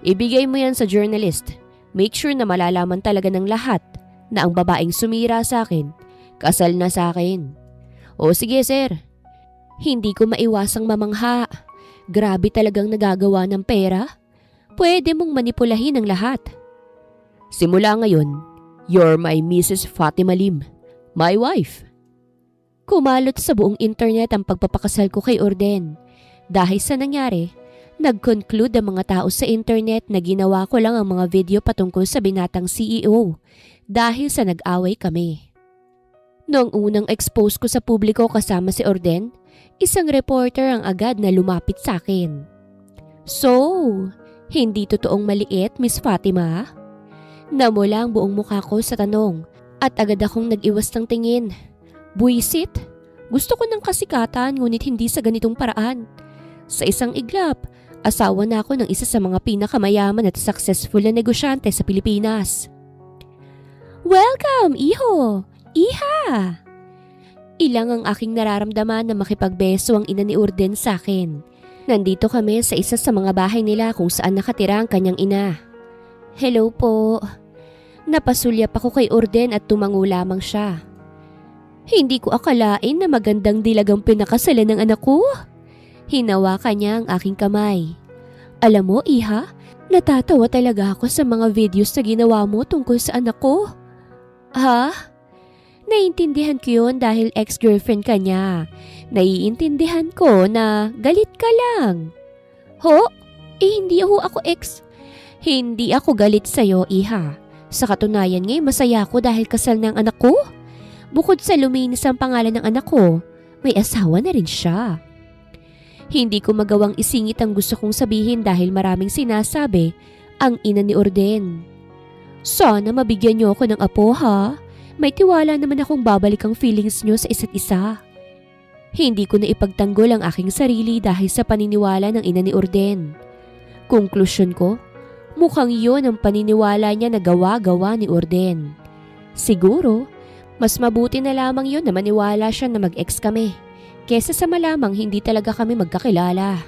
S1: Ibigay mo yan sa journalist. Make sure na malalaman talaga ng lahat na ang babaeng sumira sa akin, kasal na sa akin. O sige sir, hindi ko maiwasang mamangha. Grabe talagang nagagawa ng pera. Pwede mong manipulahin ang lahat. Simula ngayon, you're my Mrs. Fatima Lim, my wife. Kumalot sa buong internet ang pagpapakasal ko kay Urden. Dahil sa nangyari, nag-conclude ang mga tao sa internet na ginawa ko lang ang mga video patungkol sa binatang CEO dahil sa nag-away kami. Noong unang expose ko sa publiko kasama si Urden, isang reporter ang agad na lumapit sa akin. So, hindi totoong maliit, Miss Fatima? Namula ang buong mukha ko sa tanong at agad akong nag-iwas ng tingin. Buisit? Gusto ko ng kasikatan ngunit hindi sa ganitong paraan. Sa isang iglap, asawa na ako ng isa sa mga pinakamayaman at successful na negosyante sa Pilipinas. Welcome, iho! Iha! Ilang ang aking nararamdaman na makipagbeso ang ina ni Urden sa akin. Nandito kami sa isa sa mga bahay nila kung saan nakatira ang kanyang ina. Hello po. Napasulyap ako kay Urden at tumango lamang siya. Hindi ko akalain na magandang dilagang pinakasalan ng anak ko. Hinawakan niya ang aking kamay. Alam mo, iha, natatawa talaga ako sa mga videos na ginawa mo tungkol sa anak ko. Ha? Naiintindihan ko yun dahil ex-girlfriend ka niya. Naiintindihan ko na galit ka lang. Ho? Hindi ako ex. Hindi ako galit sa'yo, iha. Sa katunayan ngayon masaya ako dahil kasal ng anak ko. Bukod sa luminis ang pangalan ng anak ko, may asawa na rin siya. Hindi ko magawang isingit ang gusto kong sabihin dahil maraming sinasabi ang ina ni Urden. Sana mabigyan niyo ako ng apo ha. May tiwala naman akong babalik ang feelings niyo sa isa't isa. Hindi ko na ipagtanggol ang aking sarili dahil sa paniniwala ng ina ni Urden. Konklusyon ko, mukhang iyon ang paniniwala niya na gawa-gawa ni Urden. Siguro, mas mabuti na lamang yun na maniwala siya na mag-ex kami. Kesa sa malamang hindi talaga kami magkakilala.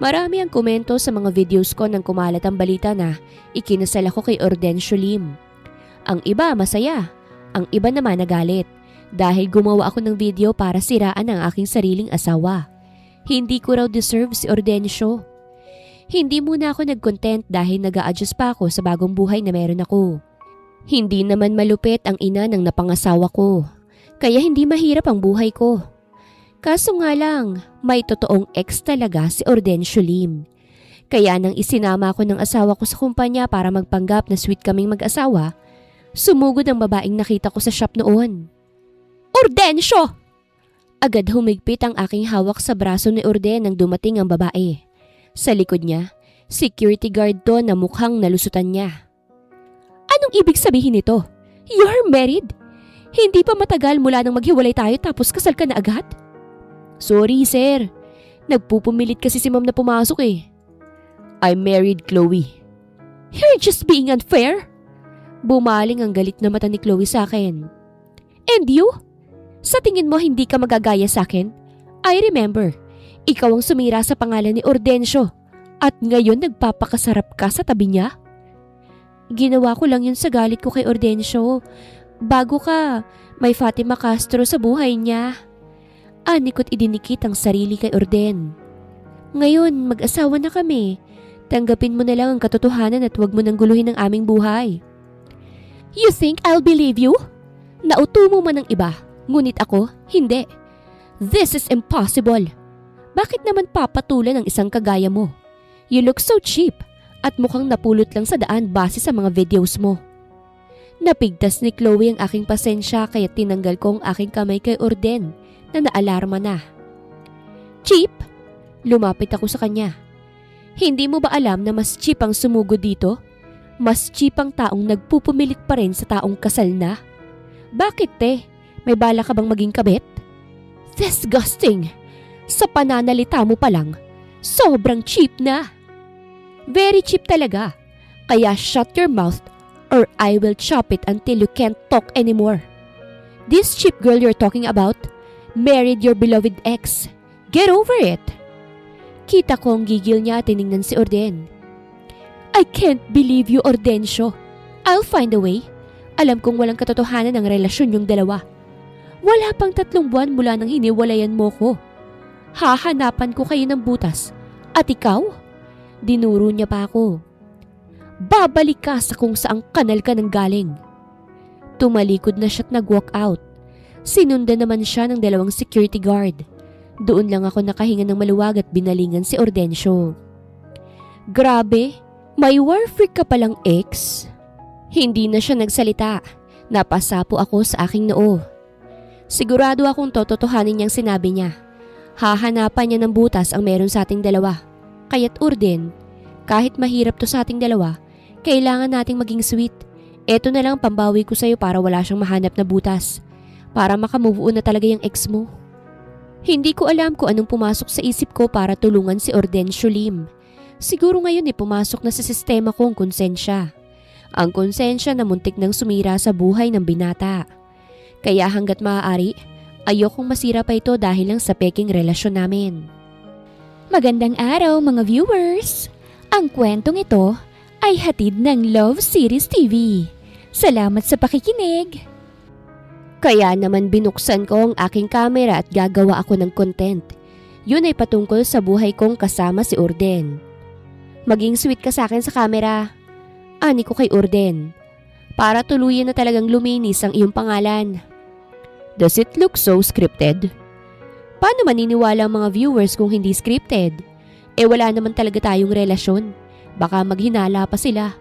S1: Marami ang komento sa mga videos ko nang kumalat ang balita na ikinasal ako kay Urdencio Lim. Ang iba masaya, ang iba naman nagalit dahil gumawa ako ng video para siraan ang aking sariling asawa. Hindi ko raw deserve si Urdencio. Hindi muna ako nag-content dahil nag-a-adjust pa ako sa bagong buhay na meron ako. Hindi naman malupit ang ina ng napangasawa ko, kaya hindi mahirap ang buhay ko. Kaso nga lang, may totoong ex talaga si Urdencio Lim. Kaya nang isinama ko ng asawa ko sa kumpanya para magpanggap na sweet kaming mag-asawa, sumugod ang babaeng nakita ko sa shop noon. Ordensyo! Agad humigpit ang aking hawak sa braso ni Orden nang dumating ang babae. Sa likod niya, security guard to na mukhang nalusutan niya. Anong ibig sabihin nito? You're married? Hindi pa matagal mula nang maghiwalay tayo tapos kasal ka na agad? Sorry sir, nagpupumilit kasi si ma'am na pumasok eh. I married Chloe. You're just being unfair. Bumaling ang galit na mata ni Chloe sa akin. And you? Sa tingin mo hindi ka magagaya sa akin? I remember, ikaw ang sumira sa pangalan ni Ordensyo at ngayon nagpapakasarap ka sa tabi niya? Ginawa ko lang yun sa galit ko kay Ordensyo. Bago ka, may Fatima Castro sa buhay niya. Anikot idinikit ang sarili kay Orden. Ngayon, mag-asawa na kami. Tanggapin mo na lang ang katotohanan at huwag mo nang guluhin ang aming buhay. You think I'll believe you? Nauto mo man ng iba, ngunit ako, hindi. This is impossible. Bakit naman papatulan ang isang kagaya mo? You look so cheap at mukhang napulot lang sa daan base sa mga videos mo. Napigtas ni Chloe ang aking pasensya kaya tinanggal ko ang aking kamay kay Orden na naalarma na. Cheap? Lumapit ako sa kanya. Hindi mo ba alam na mas cheap ang sumugod dito? Mas cheap ang taong nagpupumilit pa rin sa taong kasal na? Bakit te? May bala ka bang maging kabit? Disgusting! Sa pananalita mo pa lang, sobrang cheap na. Very cheap talaga. Kaya shut your mouth or I will chop it until you can't talk anymore. This cheap girl you're talking about married your beloved ex. Get over it. Kita ko ang gigil niya at tiningnan si Orden. I can't believe you, Ordensyo. I'll find a way. Alam kong walang katotohanan ang relasyon yung dalawa. Wala pang 3 buwan mula nang hiniwalayan mo ko. Hahanapan ko kayo ng butas. At ikaw? Dinuro niya pa ako. Babalik ka sa kung saang kanal ka nang galing. Tumalikod na siya't nag-walk out. Sinundan naman siya ng 2 security guard. Doon lang ako nakahinga ng maluwag at binalingan si Ordensyo. Grabe, may war freak ka palang ex? Hindi na siya nagsalita. Napasapo ako sa aking noo. Sigurado akong tototohanin niyang sinabi niya. Hahanapan niya ng butas ang meron sa ating dalawa. Kaya't Orden, kahit mahirap to sa ating dalawa, kailangan nating maging sweet. Eto na lang pambawi ko sa'yo para wala siyang mahanap na butas. Para makamove on na talaga yung ex mo. Hindi ko alam kung anong pumasok sa isip ko para tulungan si Ordensyo Lim. Siguro ngayon pumasok na sa sistema ko ang konsensya. Ang konsensya na muntik nang sumira sa buhay ng binata. Kaya hanggat maaari, ayokong masira pa ito dahil lang sa peking relasyon namin. Magandang araw mga viewers! Ang kwentong ito ay hatid ng Love Series TV. Salamat sa pakikinig! Kaya naman binuksan ko ang aking camera at gagawa ako ng content. Yun ay patungkol sa buhay kong kasama si Orden. Maging sweet ka sa akin sa camera. Ani ko kay Orden. Para tuluyan na talagang luminis ang iyong pangalan. Does it look so scripted? Paano maniniwala ang mga viewers kung hindi scripted? Wala naman talaga tayong relasyon. Baka maghinala pa sila.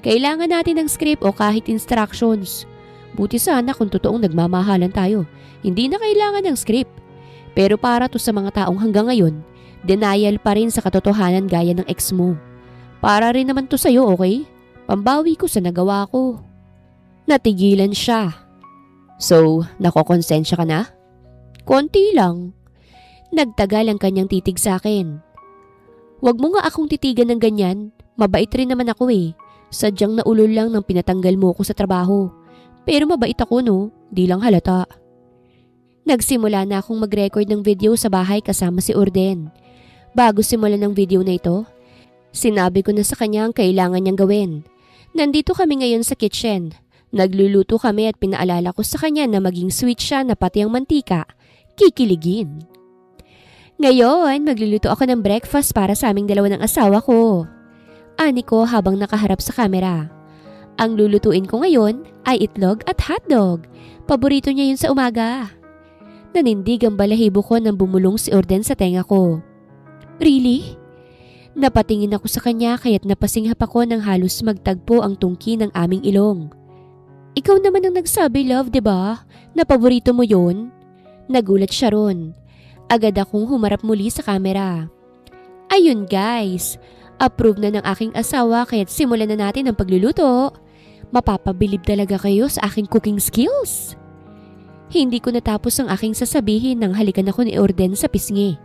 S1: Kailangan natin ng script o kahit instructions. Buti sana kung totoong nagmamahalan tayo. Hindi na kailangan ng script. Pero para to sa mga taong hanggang ngayon, denial pa rin sa katotohanan gaya ng ex mo. Para rin naman to sa'yo, okay? Pambawi ko sa nagawa ko. Natigilan siya. So, nakokonsensya ka na? Konti lang. Nagtagal ang kanyang titig sa akin. Huwag mo nga akong titigan ng ganyan. Mabait rin naman ako eh. Sadyang naulol lang nang pinatanggal mo ko sa trabaho. Pero mabait ako no, di lang halata. Nagsimula na akong mag-record ng video sa bahay kasama si Orden. Bago simulan ng video na ito, sinabi ko na sa kanya ang kailangan niyang gawin. Nandito kami ngayon sa kitchen. Nagluluto kami at pinaalala ko sa kanya na maging sweet siya na pati ang mantika, kikiligin. Ngayon, magluluto ako ng breakfast para sa aming dalawa ng asawa ko. Ani ko habang nakaharap sa camera. Ang lulutuin ko ngayon ay itlog at hotdog. Paborito niya yun sa umaga. Nanindig ang balahibo ko nang bumulong si Orden sa tenga ko. Really? Napatingin ako sa kanya kaya't napasinghap ako nang halos magtagpo ang tungki ng aming ilong. Ikaw naman ang nagsabi, love, diba? Na paborito mo yon? Nagulat siya ron. Agad akong humarap muli sa camera. Ayun guys, approve na ng aking asawa kaya't simulan na natin ang pagluluto. Mapapabilib talaga kayo sa aking cooking skills. Hindi ko natapos ang aking sasabihin nang halikan ako ni Orden sa pisngi.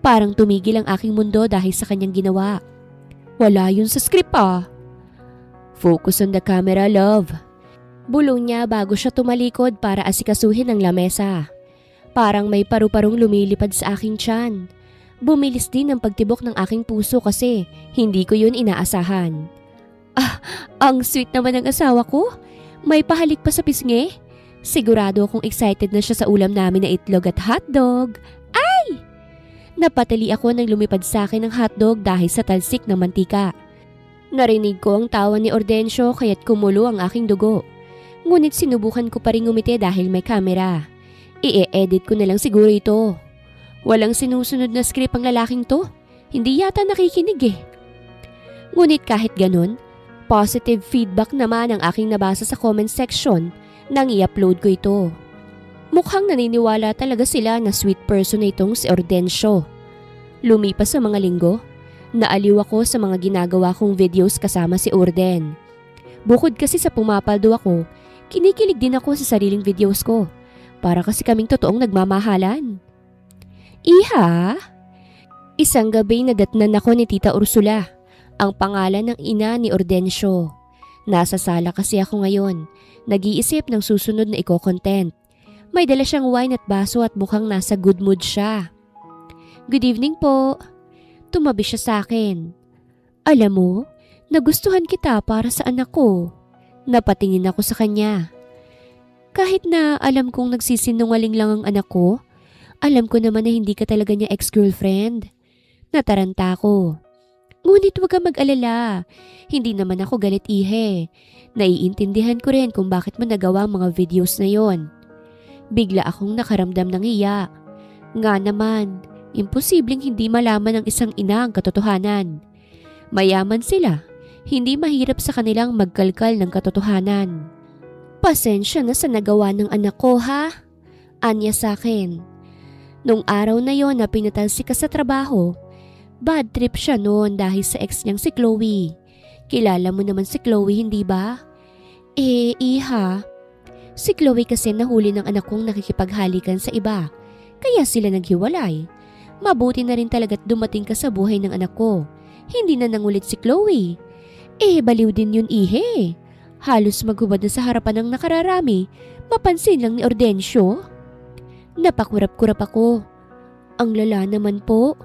S1: Parang tumigil ang aking mundo dahil sa kanyang ginawa. Wala yun sa script ah. Focus on the camera, love. Bulong niya bago siya tumalikod para asikasuhin ang lamesa. Parang may paru-parong lumilipad sa aking tiyan. Bumilis din ang pagtibok ng aking puso kasi hindi ko yun inaasahan. Ah, ang sweet naman ng asawa ko. May pahalik pa sa pisngi. Sigurado akong excited na siya sa ulam namin na itlog at hotdog. Ay! Napatali ako nang lumipad sa akin ang hotdog dahil sa talsik ng mantika. Narinig ko ang tawa ni Ordensyo kaya't kumulo ang aking dugo. Ngunit sinubukan ko pa rin ngumiti dahil may camera. I-edit ko na lang siguro ito. Walang sinusunod na script ang lalaking to. Hindi yata nakikinig eh. Ngunit kahit ganun, positive feedback naman ang aking nabasa sa comment section nang i-upload ko ito. Mukhang naniniwala talaga sila na sweet person na itong si Ordensyo. Lumipas sa mga linggo, naaliw ako sa mga ginagawa kong videos kasama si Orden. Bukod kasi sa pumapaldo ako, kinikilig din ako sa sariling videos ko. Para kasi kaming totoong nagmamahalan. Iha? Isang gabi nadatnan ako ni Tita Ursula, ang pangalan ng ina ni Ordensyo. Nasa sala kasi ako ngayon, nag-iisip ng susunod na iko-content. May dala siyang wine at baso at mukhang nasa good mood siya. Good evening po. Tumabi siya sa akin. Alam mo, nagustuhan kita para sa anak ko. Napatingin ako sa kanya. Kahit na alam kong nagsisinungaling lang ang anak ko, alam ko naman na hindi ka talaga niya ex-girlfriend. Nataranta ko. Ngunit huwag kang mag-alala. Hindi naman ako galit ihe. Naiintindihan ko rin kung bakit mo nagawa ang mga videos na yon. Bigla akong nakaramdam ng iyak. Nga naman, imposibleng hindi malaman ng isang ina ang katotohanan. Mayaman sila, hindi mahirap sa kanilang magkalkal ng katotohanan. Pasensya na sa nagawa ng anak ko ha? Anya sa akin. Nung araw na yon na pinatalsik ka sa trabaho, bad trip siya noon dahil sa ex niyang si Chloe. Kilala mo naman si Chloe, hindi ba? Iha. Si Chloe kasi nahuli ng anak kong nakikipaghalikan sa iba, kaya sila naghiwalay. Mabuti na rin talaga't dumating ka sa buhay ng anak ko. Hindi na nangulit si Chloe. Baliw din yun ihe. Halos maghubad na sa harapan ng nakararami, mapansin lang ni Ordensyo. Napakurap-kurap ako. Ang lala naman po.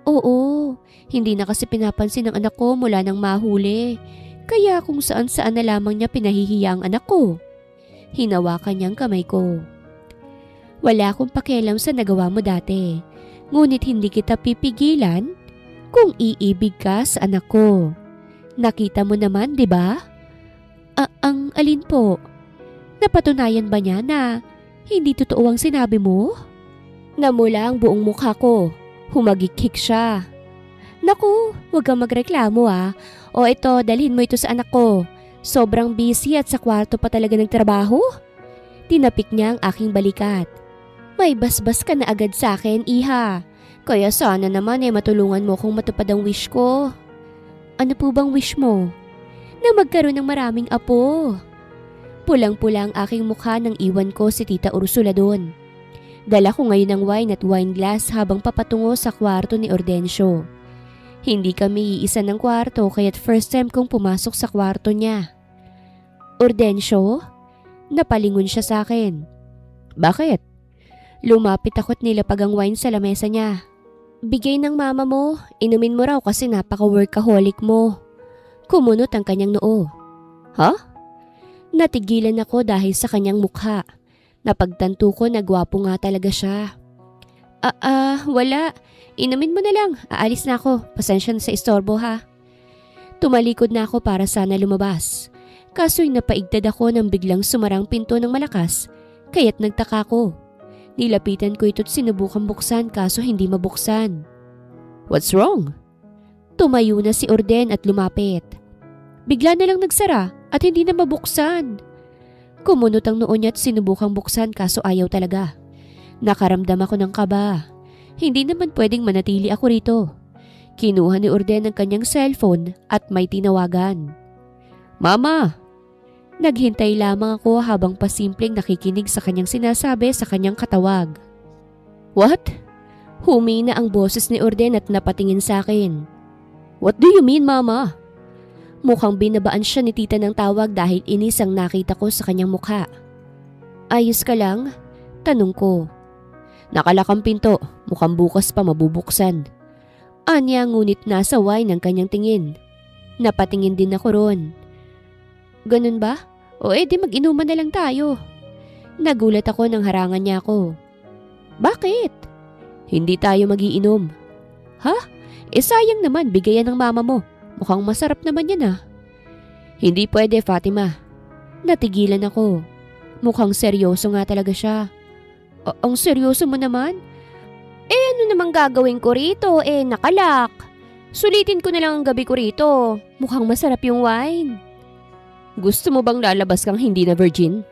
S1: Oo, hindi na kasi pinapansin ng anak ko mula nang mahuli. Kaya kung saan-saan na lamang niya pinahihiya ang anak ko. Hinawakan niyang kamay ko. Wala akong pakialam sa nagawa mo dati. Ngunit hindi kita pipigilan kung iibig ka sa anak ko. Nakita mo naman, di ba? Ang alin po? Napatunayan ba niya na hindi totoo ang sinabi mo? Namula ang buong mukha ko. Humagikik siya. Naku, huwag kang magreklamo ah. O ito, dalhin mo ito sa anak ko. Sobrang busy at sa kwarto pa talaga nagtrabaho. Tinapik niya ang aking balikat. May basbas ka na agad sa akin, iha. Kaya sana naman matulungan mo kung matupad ang wish ko. Ano po bang wish mo? Na magkaroon ng maraming apo. Pulang-pula ang aking mukha nang iwan ko si Tita Ursula doon. Dala ko ngayon ng wine at wine glass habang papatungo sa kwarto ni Ordensyo. Hindi kami iisa ng kwarto kaya't first time kong pumasok sa kwarto niya. Ordensyo? Napalingon siya sa akin. Bakit? Lumapit ako't nilapag ang wine sa lamesa niya. Bigay ng mama mo, inumin mo raw kasi napaka-workaholic mo. Kumunot ang kanyang noo. Ha? Natigilan ako dahil sa kanyang mukha. Napagtanto ko na gwapo nga talaga siya. Wala. Inumin mo na lang. Aalis na ako. Pasensya na sa istorbo ha. Tumalikod na ako para sana lumabas. Kaso'y napaigtad ako nang biglang sumarang pinto ng malakas, kaya't nagtaka ko. Nilapitan ko ito't sinubukang buksan kaso hindi mabuksan. What's wrong? Tumayo na si Orden at lumapit. Bigla na lang nagsara at hindi na mabuksan. Kumunot ang noo niya at sinubukang buksan kaso ayaw talaga. Nakaramdam ako ng kaba. Hindi naman pwedeng manatili ako rito. Kinuha ni Orden ang kanyang cellphone at may tinawagan. Mama! Naghintay lamang ako habang pasimpleng nakikinig sa kanyang sinasabi sa kanyang katawag. What? Humina ang boses ni Orden at napatingin sa akin. What do you mean, Mama? Mukhang binabaan siya ni tita ng tawag dahil inis ang nakita ko sa kanyang mukha. Ayos ka lang? Tanong ko. Nakalakang pinto, mukhang bukas pa mabubuksan. Anya ngunit nasa wine ang kanyang tingin. Napatingin din ako ron. Ganun ba? O edi mag-inuman na lang tayo. Nagulat ako nang harangan niya ako. Bakit? Hindi tayo magiinom. Ha? Sayang naman bigayan ng mama mo. Mukhang masarap naman yan ah. Hindi pwede, Fatima. Natigilan ako. Mukhang seryoso nga talaga siya. Ang seryoso mo naman? Ano namang gagawin ko rito? Nakalak. Sulitin ko na lang ang gabi ko rito. Mukhang masarap yung wine. Gusto mo bang lalabas kang hindi na virgin?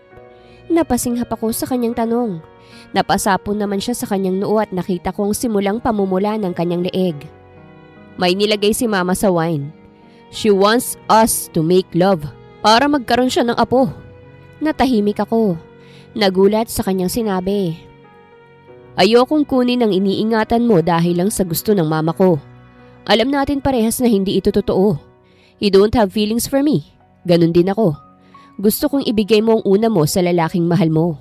S1: Napasinghap ako sa kanyang tanong. Napasapon naman siya sa kanyang noo at nakita ko ang simulang pamumula ng kanyang leeg. May nilagay si mama sa wine. She wants us to make love para magkaroon siya ng apo. Natahimik ako. Nagulat sa kanyang sinabi. Ayokong kunin ang iniingatan mo dahil lang sa gusto ng mama ko. Alam natin parehas na hindi ito totoo. You don't have feelings for me. Ganon din ako. Gusto kong ibigay mo ang una mo sa lalaking mahal mo.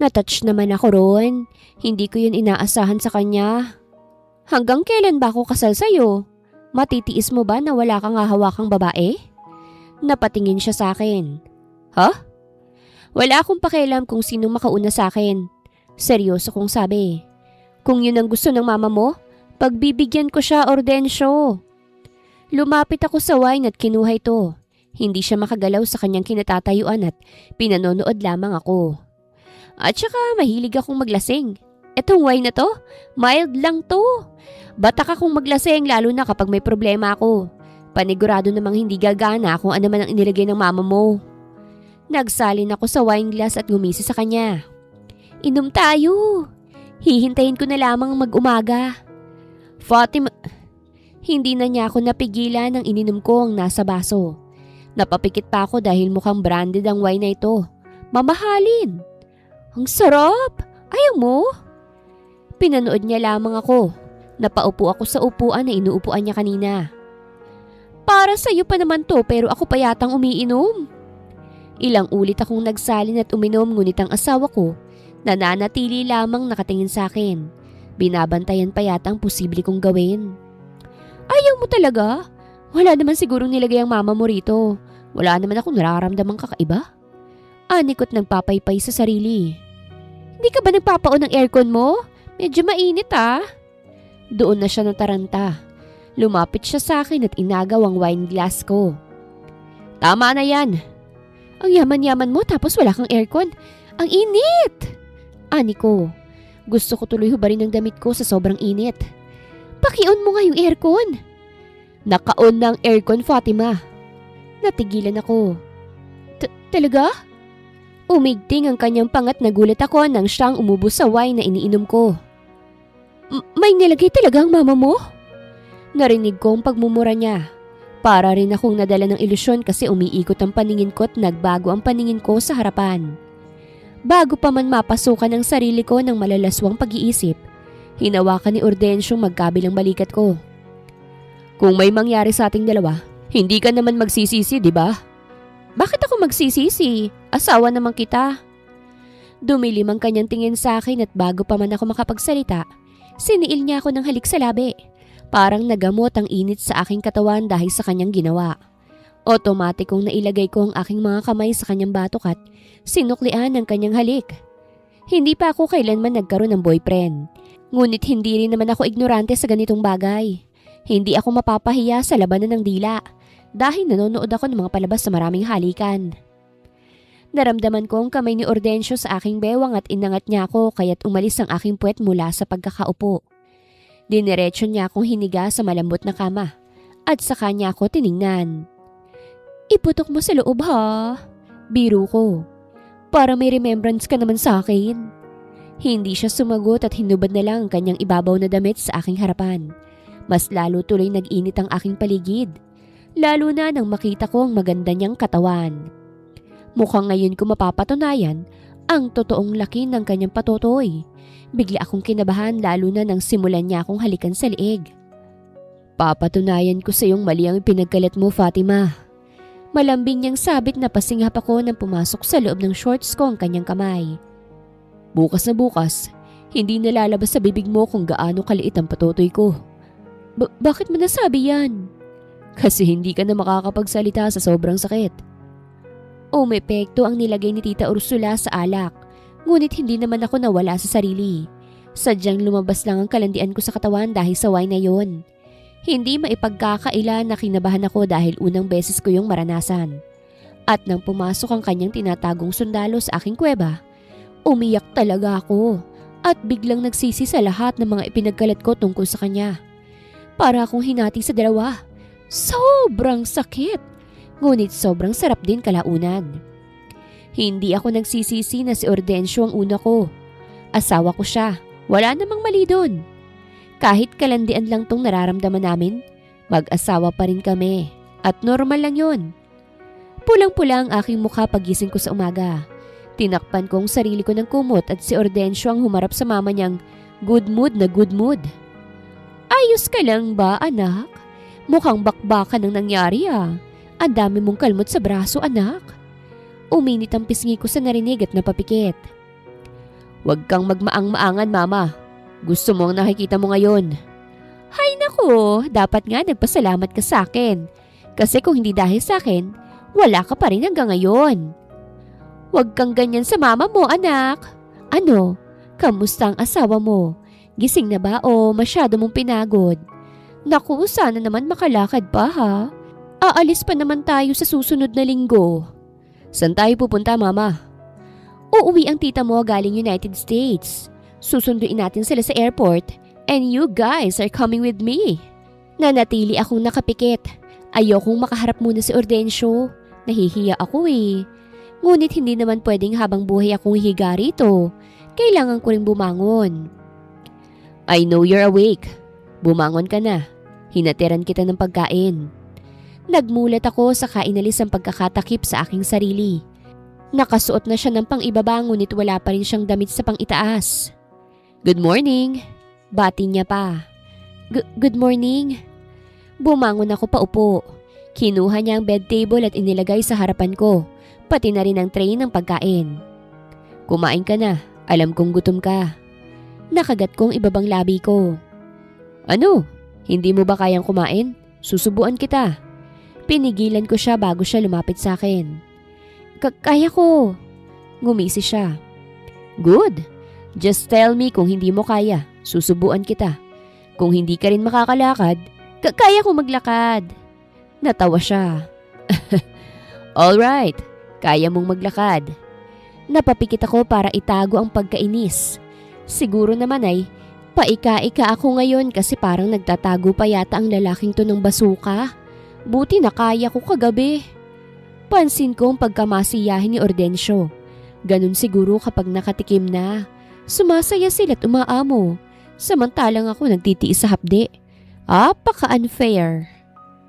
S1: Natouch naman ako ron. Hindi ko yun inaasahan sa kanya. Hanggang kailan ba ako kasal sa'yo? Matitiis mo ba na wala kang hahawakang babae? Napatingin siya sa akin. Ha? Wala akong pakialam kung sino makauna sa akin. Seryoso kong sabi. Kung yun ang gusto ng mama mo, pagbibigyan ko siya, Ordensyo. Lumapit ako sa wine at kinuha ito. Hindi siya makagalaw sa kanyang kinatatayuan at pinanonood lamang ako. At saka mahilig akong maglasing. Etong wine na to, mild lang to. Batak akong maglasing lalo na kapag may problema ako. Panigurado namang hindi gagana kung ano man ang inilagay ng mama mo. Nagsalin ako sa wine glass at gumisi sa kanya. Inom tayo. Hihintayin ko na lamang mag-umaga. Fatima, hindi na niya ako napigilan nang ininom ko ang nasa baso. Napapikit pa ako dahil mukhang branded ang wine na ito. Mamahalin. Ang sarap. Ayaw mo? Pinanood niya lamang ako. Napaupo ako sa upuan na inuupuan niya kanina. Para sa'yo pa naman to pero ako pa yatang umiinom. Ilang ulit akong nagsalin at uminom ngunit ang asawa ko nananatili lamang nakatingin sa akin. Binabantayan pa yata ang posible kong gawin. Ayaw mo talaga? Wala naman sigurong nilagay ang mama mo rito. Wala naman akong nararamdamang kakaiba. Anikot nagpapaypay sa sarili. Hindi ka ba nagpapaon ng aircon mo? Medyo mainit ah. Doon na siya nataranta. Lumapit siya sa akin at inagaw ang wine glass ko. Tama na yan. Ang yaman-yaman mo tapos wala kang aircon. Ang init! Ani ko. Gusto ko tuloy hubarin ang damit ko sa sobrang init. Paki-on mo nga yung aircon. Naka-on ng aircon, Fatima. Natigilan ako. Talaga? Umigting ang kanyang pangat, nagulat ako nang siyang umubos sa wine na iniinom ko. May nilagay talaga ang mama mo? Narinig ko ang pagmumura niya. Para rin akong nadala ng ilusyon kasi umiikot ang paningin ko at nagbago ang paningin ko sa harapan. Bago pa man mapasukan ang sarili ko ng malalaswang pag-iisip, hinawakan ni Ordensyong magkabilang balikat ko. Kung may mangyari sa ating dalawa, hindi ka naman magsisisi, di ba? Bakit ako magsisisi? Asawa naman kita. Dumilim ang kanyang tingin sa akin at bago pa man ako makapagsalita, siniil niya ako ng halik sa labi. Parang nagamot ang init sa aking katawan dahil sa kanyang ginawa. Otomatikong nailagay ko ang aking mga kamay sa kanyang batok at sinuklian ang kanyang halik. Hindi pa ako kailanman nagkaroon ng boyfriend. Ngunit hindi rin naman ako ignorante sa ganitong bagay. Hindi ako mapapahiya sa labanan ng dila dahil nanonood ako ng mga palabas sa maraming halikan. Naramdaman ko ang kamay ni Ordensyo sa aking bewang at inangat niya ako kaya't umalis ang aking puwet mula sa pagkakaupo. Diniretso niya akong hiniga sa malambot na kama at saka niya ako tiningnan. Iputok mo sa loob ha? Biro ko. Para may remembrance ka naman sa akin. Hindi siya sumagot at hinubad na lang ang kanyang ibabaw na damit sa aking harapan. Mas lalo tuloy nag-init ang aking paligid. Lalo na nang makita ko ang maganda niyang katawan. Mukhang ngayon ko mapapatunayan ang totoong laki ng kanyang patotoy. Bigla akong kinabahan lalo na nang simulan niya akong halikan sa liig. Papatunayan ko sa iyong mali ang pinagkalat mo, Fatima. Malambing niyang sabit na pasinghap ako nang pumasok sa loob ng shorts ko ang kanyang kamay. Bukas na bukas, hindi nalalabas sa bibig mo kung gaano kaliit ang patotoy ko. Bakit mo nasabi yan? Kasi hindi ka na makakapagsalita sa sobrang sakit. Umepekto ang nilagay ni Tita Ursula sa alak, ngunit hindi naman ako nawala sa sarili. Sadyang lumabas lang ang kalandian ko sa katawan dahil sa wine na yon. Hindi maipagkakaila na kinabahan ako dahil unang beses ko yung maranasan. At nang pumasok ang kanyang tinatagong sundalo sa aking kuweba, umiyak talaga ako at biglang nagsisi sa lahat ng mga ipinagkalat ko tungkol sa kanya. Para akong hinati sa dalawa. Sobrang sakit, ngunit sobrang sarap din kalaunan. Hindi ako nagsisisi na si Ordencio ang una ko. Asawa ko siya, wala namang mali doon. Kahit kalandian lang tong nararamdaman namin, mag-asawa pa rin kami at normal lang yon. Pulang-pula ang aking mukha pagising ko sa umaga. Tinakpan ko ang sarili ko ng kumot at si Ordencio ang humarap sa mama niyang good mood na good mood. Ayos ka lang ba, anak? Mukhang bakbakan ang nangyari ah. Ang dami mong kalmot sa braso, anak. Uminit ang pisngi ko sa narinig at napapikit. Huwag kang magmaang-maangan, mama. Gusto mo ang nakikita mo ngayon. Hay nako, dapat nga nagpasalamat ka sa akin. Kasi kung hindi dahil sa akin, wala ka pa rin hanggang ngayon. Huwag kang ganyan sa mama mo, anak. Ano? Kamusta ang asawa mo? Gising na ba o masyado mong pinagod? Naku, sana naman makalakad pa ha. Aalis pa naman tayo sa susunod na linggo. Saan tayo pupunta, mama? Uuwi ang tita mo galing United States. Susunduin natin sila sa airport and you guys are coming with me. Nanatili akong nakapikit. Ayokong makaharap muna si Ordencio. Nahihiya ako eh. Ngunit hindi naman pwedeng habang buhay akong higa rito. Kailangan ko rin bumangon. I know you're awake. Bumangon ka na. Hinatiran kita ng pagkain. Nagmulat ako saka inalis ang pagkakatakip sa aking sarili. Nakasuot na siya ng pang-ibaba ngunit wala pa rin siyang damit sa pang-itaas. Good morning. Bati niya pa. Good morning. Bumangon ako paupo. Kinuha niya ang bed table at inilagay sa harapan ko, pati na rin ang tray ng pagkain. Kumain ka na. Alam kong gutom ka. Nakagat kong ibabang labi ko. Ano? Hindi mo ba kayang kumain? Susubuan kita. Pinigilan ko siya bago siya lumapit sa akin. Kaya ko. Ngumisi siya. Good. Just tell me kung hindi mo kaya. Susubuan kita. Kung hindi ka rin makakalakad, kaya ko maglakad. Natawa siya. Alright. Kaya mong maglakad. Napapikit ako para itago ang pagkainis. Siguro naman ay paika-ika ako ngayon kasi parang nagtatago pa yata ang lalaking to ng basuka. Buti na kaya ko kagabi. Pansin ko ang pagkamasiyahin ni Ordencio. Ganun siguro kapag nakatikim na. Sumasaya sila't umaamo. Samantalang ako nagtitiis sa hapde. Apaka-unfair.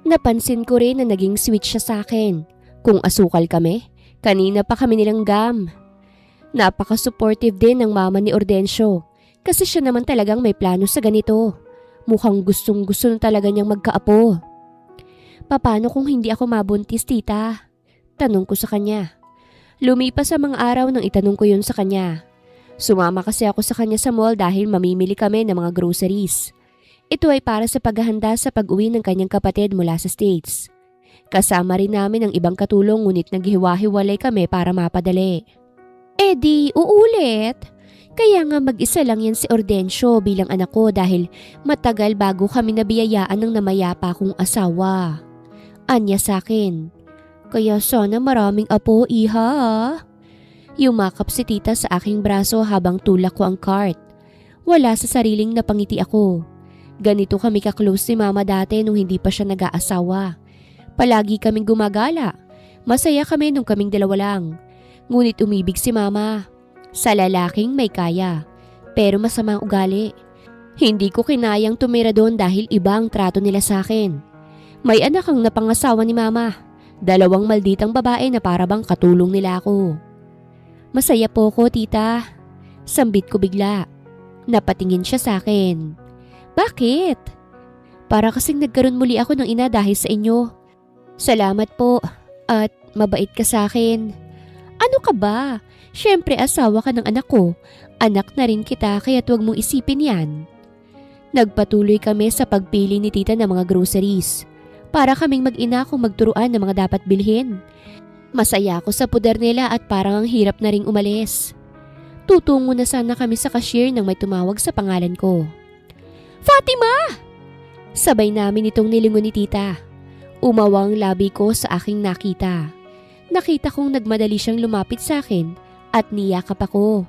S1: Napansin ko rin na naging sweet siya sa akin. Kung asukal kami, kanina pa kami nilanggam. Napaka-supportive din ng mama ni Ordencio kasi siya naman talagang may plano sa ganito. Mukhang gustong-gusto na talaga niyang magkaapo. Paano kung hindi ako mabuntis, tita? Tanong ko sa kanya. Lumipas sa mga araw nang itanong ko yun sa kanya. Sumama kasi ako sa kanya sa mall dahil mamimili kami ng mga groceries. Ito ay para sa paghahanda sa pag-uwi ng kanyang kapatid mula sa States. Kasama rin namin ang ibang katulong ngunit naghiwa-hiwalay kami para mapadali. Di uulit. Kaya nga mag-isa lang yan si Ordencio bilang anak ko dahil matagal bago kami nabiyayaan ng namayapa kong asawa. Anya sa akin. Kaya sana maraming apo, iha. Yumakap si tita sa aking braso habang tulak ko ang cart. Wala sa sariling napangiti ako. Ganito kami ka-close ni Mama dati nung hindi pa siya nag-aasawa. Palagi kaming gumagala. Masaya kami nung kaming dalawa lang. Ngunit umibig si Mama sa lalaking may kaya, pero masamang ugali. Hindi ko kinayang tumira doon dahil iba ang trato nila sa akin. May anak ang napangasawa ni Mama. 2 malditang babae na parabang katulong nila ako. Masaya po ko, tita. Sambit ko bigla. Napatingin siya sa akin. Bakit? Para kasing nagkaroon muli ako ng ina dahil sa inyo. Salamat po at mabait ka sa akin. Ano ka ba? Siyempre asawa ka ng anak ko. Anak na rin kita kaya't huwag mong isipin yan. Nagpatuloy kami sa pagpili ni tita ng mga groceries. Para kaming mag-ina kung magturuan ng mga dapat bilhin. Masaya ako sa puder nila at parang ang hirap na ring umalis. Tutungo na sana kami sa cashier nang may tumawag sa pangalan ko. Fatima! Sabay namin itong nilingon ni tita. Umawang labi ko sa aking nakita. Nakita kong nagmadali siyang lumapit sa akin at niyakap ako.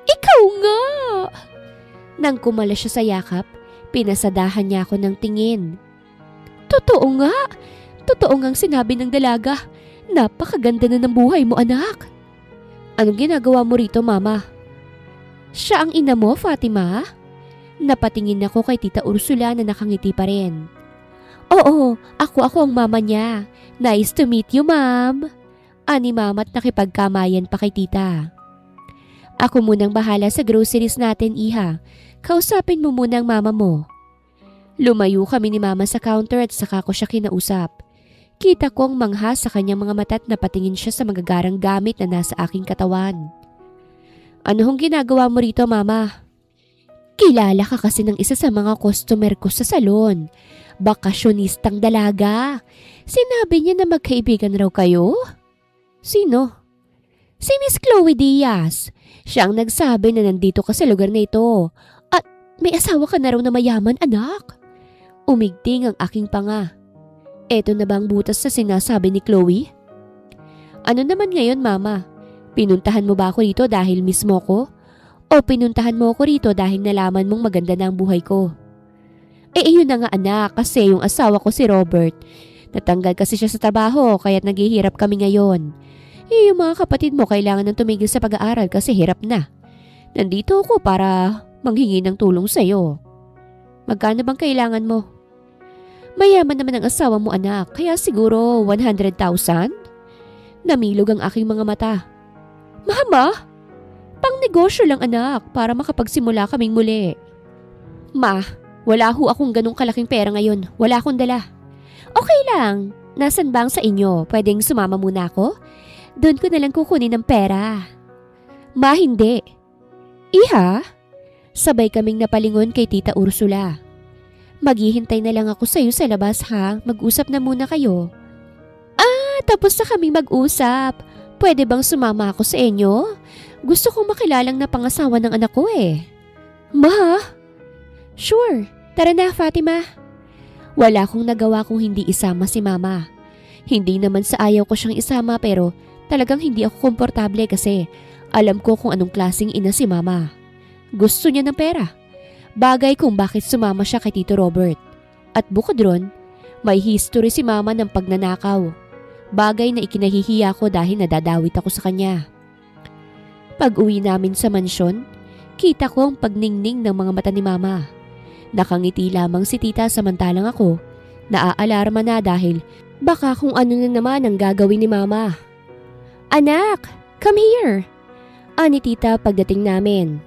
S1: Ikaw nga! Nang kumala siya sa yakap, pinasadahan niya ako ng tingin. Totoo nga! Totoo ngang sinabi ng dalaga. Napakaganda na ng buhay mo, anak. Anong ginagawa mo rito, Mama? Siya ang ina mo, Fatima? Napatingin ako kay Tita Ursula na nakangiti pa rin. Oo, ako ang mama niya. Nice to meet you, ma'am. Ani Mama at nakipagkamayan pa kay tita. Ako munang bahala sa groceries natin, iha. Kausapin mo muna ang mama mo. Lumayo kami ni Mama sa counter at saka ko siya kinausap. Kita kong mangha sa kanyang mga mata at napatingin siya sa magagarang gamit na nasa aking katawan. Ano hong ginagawa mo rito, Mama? Kilala ka kasi ng isa sa mga customer ko sa salon. Bakasyonistang dalaga. Sinabi niya na magkaibigan raw kayo? Sino? Si Miss Chloe Diaz. Siya ang nagsabi na nandito ka sa lugar na ito. At may asawa ka na raw na mayaman, anak. Umigting ang aking panga. Eto na bang butas sa sinasabi ni Chloe? Ano naman ngayon, Mama? Pinuntahan mo ba ako rito dahil mismo ko? O pinuntahan mo ako rito dahil nalaman mong maganda na ang buhay ko? Iyon na nga, anak, kasi yung asawa ko si Robert. Natanggal kasi siya sa trabaho kaya't naghihirap kami ngayon. Yung mga kapatid mo kailangan ng tumigil sa pag-aaral kasi hirap na. Nandito ako para manghingi ng tulong sa'yo. Magkano bang kailangan mo? Mayaman naman ang asawa mo, anak, kaya siguro 100,000? Namilog ang aking mga mata. Mama, pang negosyo lang, anak, para makapagsimula kaming muli. Ma, wala ho akong ganong kalaking pera ngayon. Wala akong dala. Okay lang. Nasaan ba ang sa inyo? Pwedeng sumama muna ako? Doon ko na lang kukunin ng pera. Ma, hindi. Iha? Sabay kaming napalingon kay Tita Ursula. Maghihintay na lang ako sa iyo sa labas, ha? Mag-usap na muna kayo. Tapos na kaming mag-usap. Pwede bang sumama ako sa inyo? Gusto kong makilalang na pangasawa ng anak ko eh. Ma? Sure. Tara na, Fatima. Wala akong nagawa kung hindi isama si Mama. Hindi naman sa ayaw ko siyang isama pero talagang hindi ako komportable kasi alam ko kung anong klaseng ina si Mama. Gusto niya ng pera. Bagay kung bakit sumama siya kay Tito Robert. At bukod ron, may history si Mama ng pagnanakaw. Bagay na ikinahihiya ko dahil nadadawit ako sa kanya. Pag-uwi namin sa mansyon, kita ko ang pagningning ng mga mata ni Mama. Nakangiti lamang si tita samantalang ako, naaalarma na dahil baka kung ano na naman ang gagawin ni Mama. Anak, come here! Ani tita pagdating namin.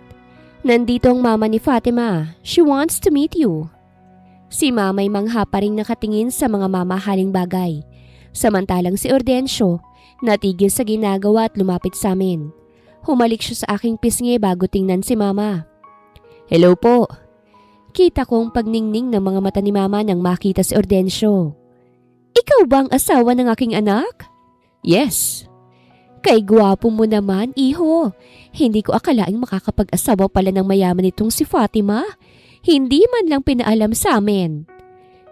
S1: Nandito ang mama ni Fatima. She wants to meet you. Si Mama'y mangha pa rin nakatingin sa mga mamahaling bagay. Samantalang si Ordencio, natigil sa ginagawa at lumapit sa amin. Humalik siya sa aking pisngi bago tingnan si Mama. Hello po. Kita kong pagningning ng mga mata ni Mama nang makita si Ordencio. Ikaw ba ang asawa ng aking anak? Yes. Kay gwapo mo naman, iho. Hindi ko akalaing makakapag-asawa pala ng mayaman itong si Fatima. Hindi man lang pinaalam sa amin.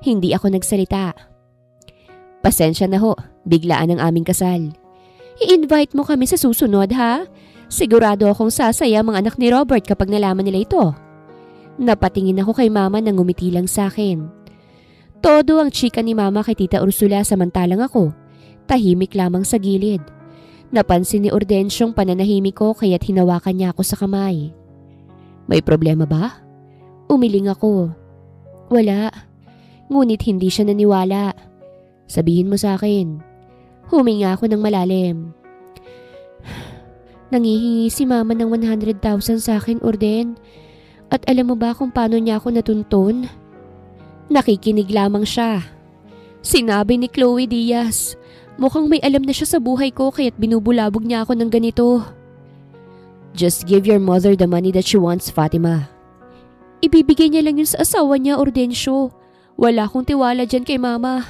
S1: Hindi ako nagsalita. Pasensya na ho, biglaan ang aming kasal. I-invite mo kami sa susunod, ha? Sigurado akong sasaya mga anak ni Robert kapag nalaman nila ito. Napatingin ako kay mama nang ngumiti lang sa akin. Todo ang chika ni mama kay Tita Ursula samantalang ako, tahimik lamang sa gilid. Napansin ni Ordensyong pananahimik ko kaya't hinawakan niya ako sa kamay. May problema ba? Umiling ako. Wala. Ngunit hindi siya naniwala. Sabihin mo sa akin. Huminga ako ng malalim. Nangihingi si mama ng 100,000 sa akin, Orden. At alam mo ba kung paano niya ako natuntun? Nakikinig lamang siya. Sinabi ni Chloe Diaz, mukhang may alam na siya sa buhay ko kaya't binubulabog niya ako ng ganito. Just give your mother the money that she wants, Fatima. Ibibigay niya lang yun sa asawa niya, Ordensyo. Wala akong tiwala dyan kay mama.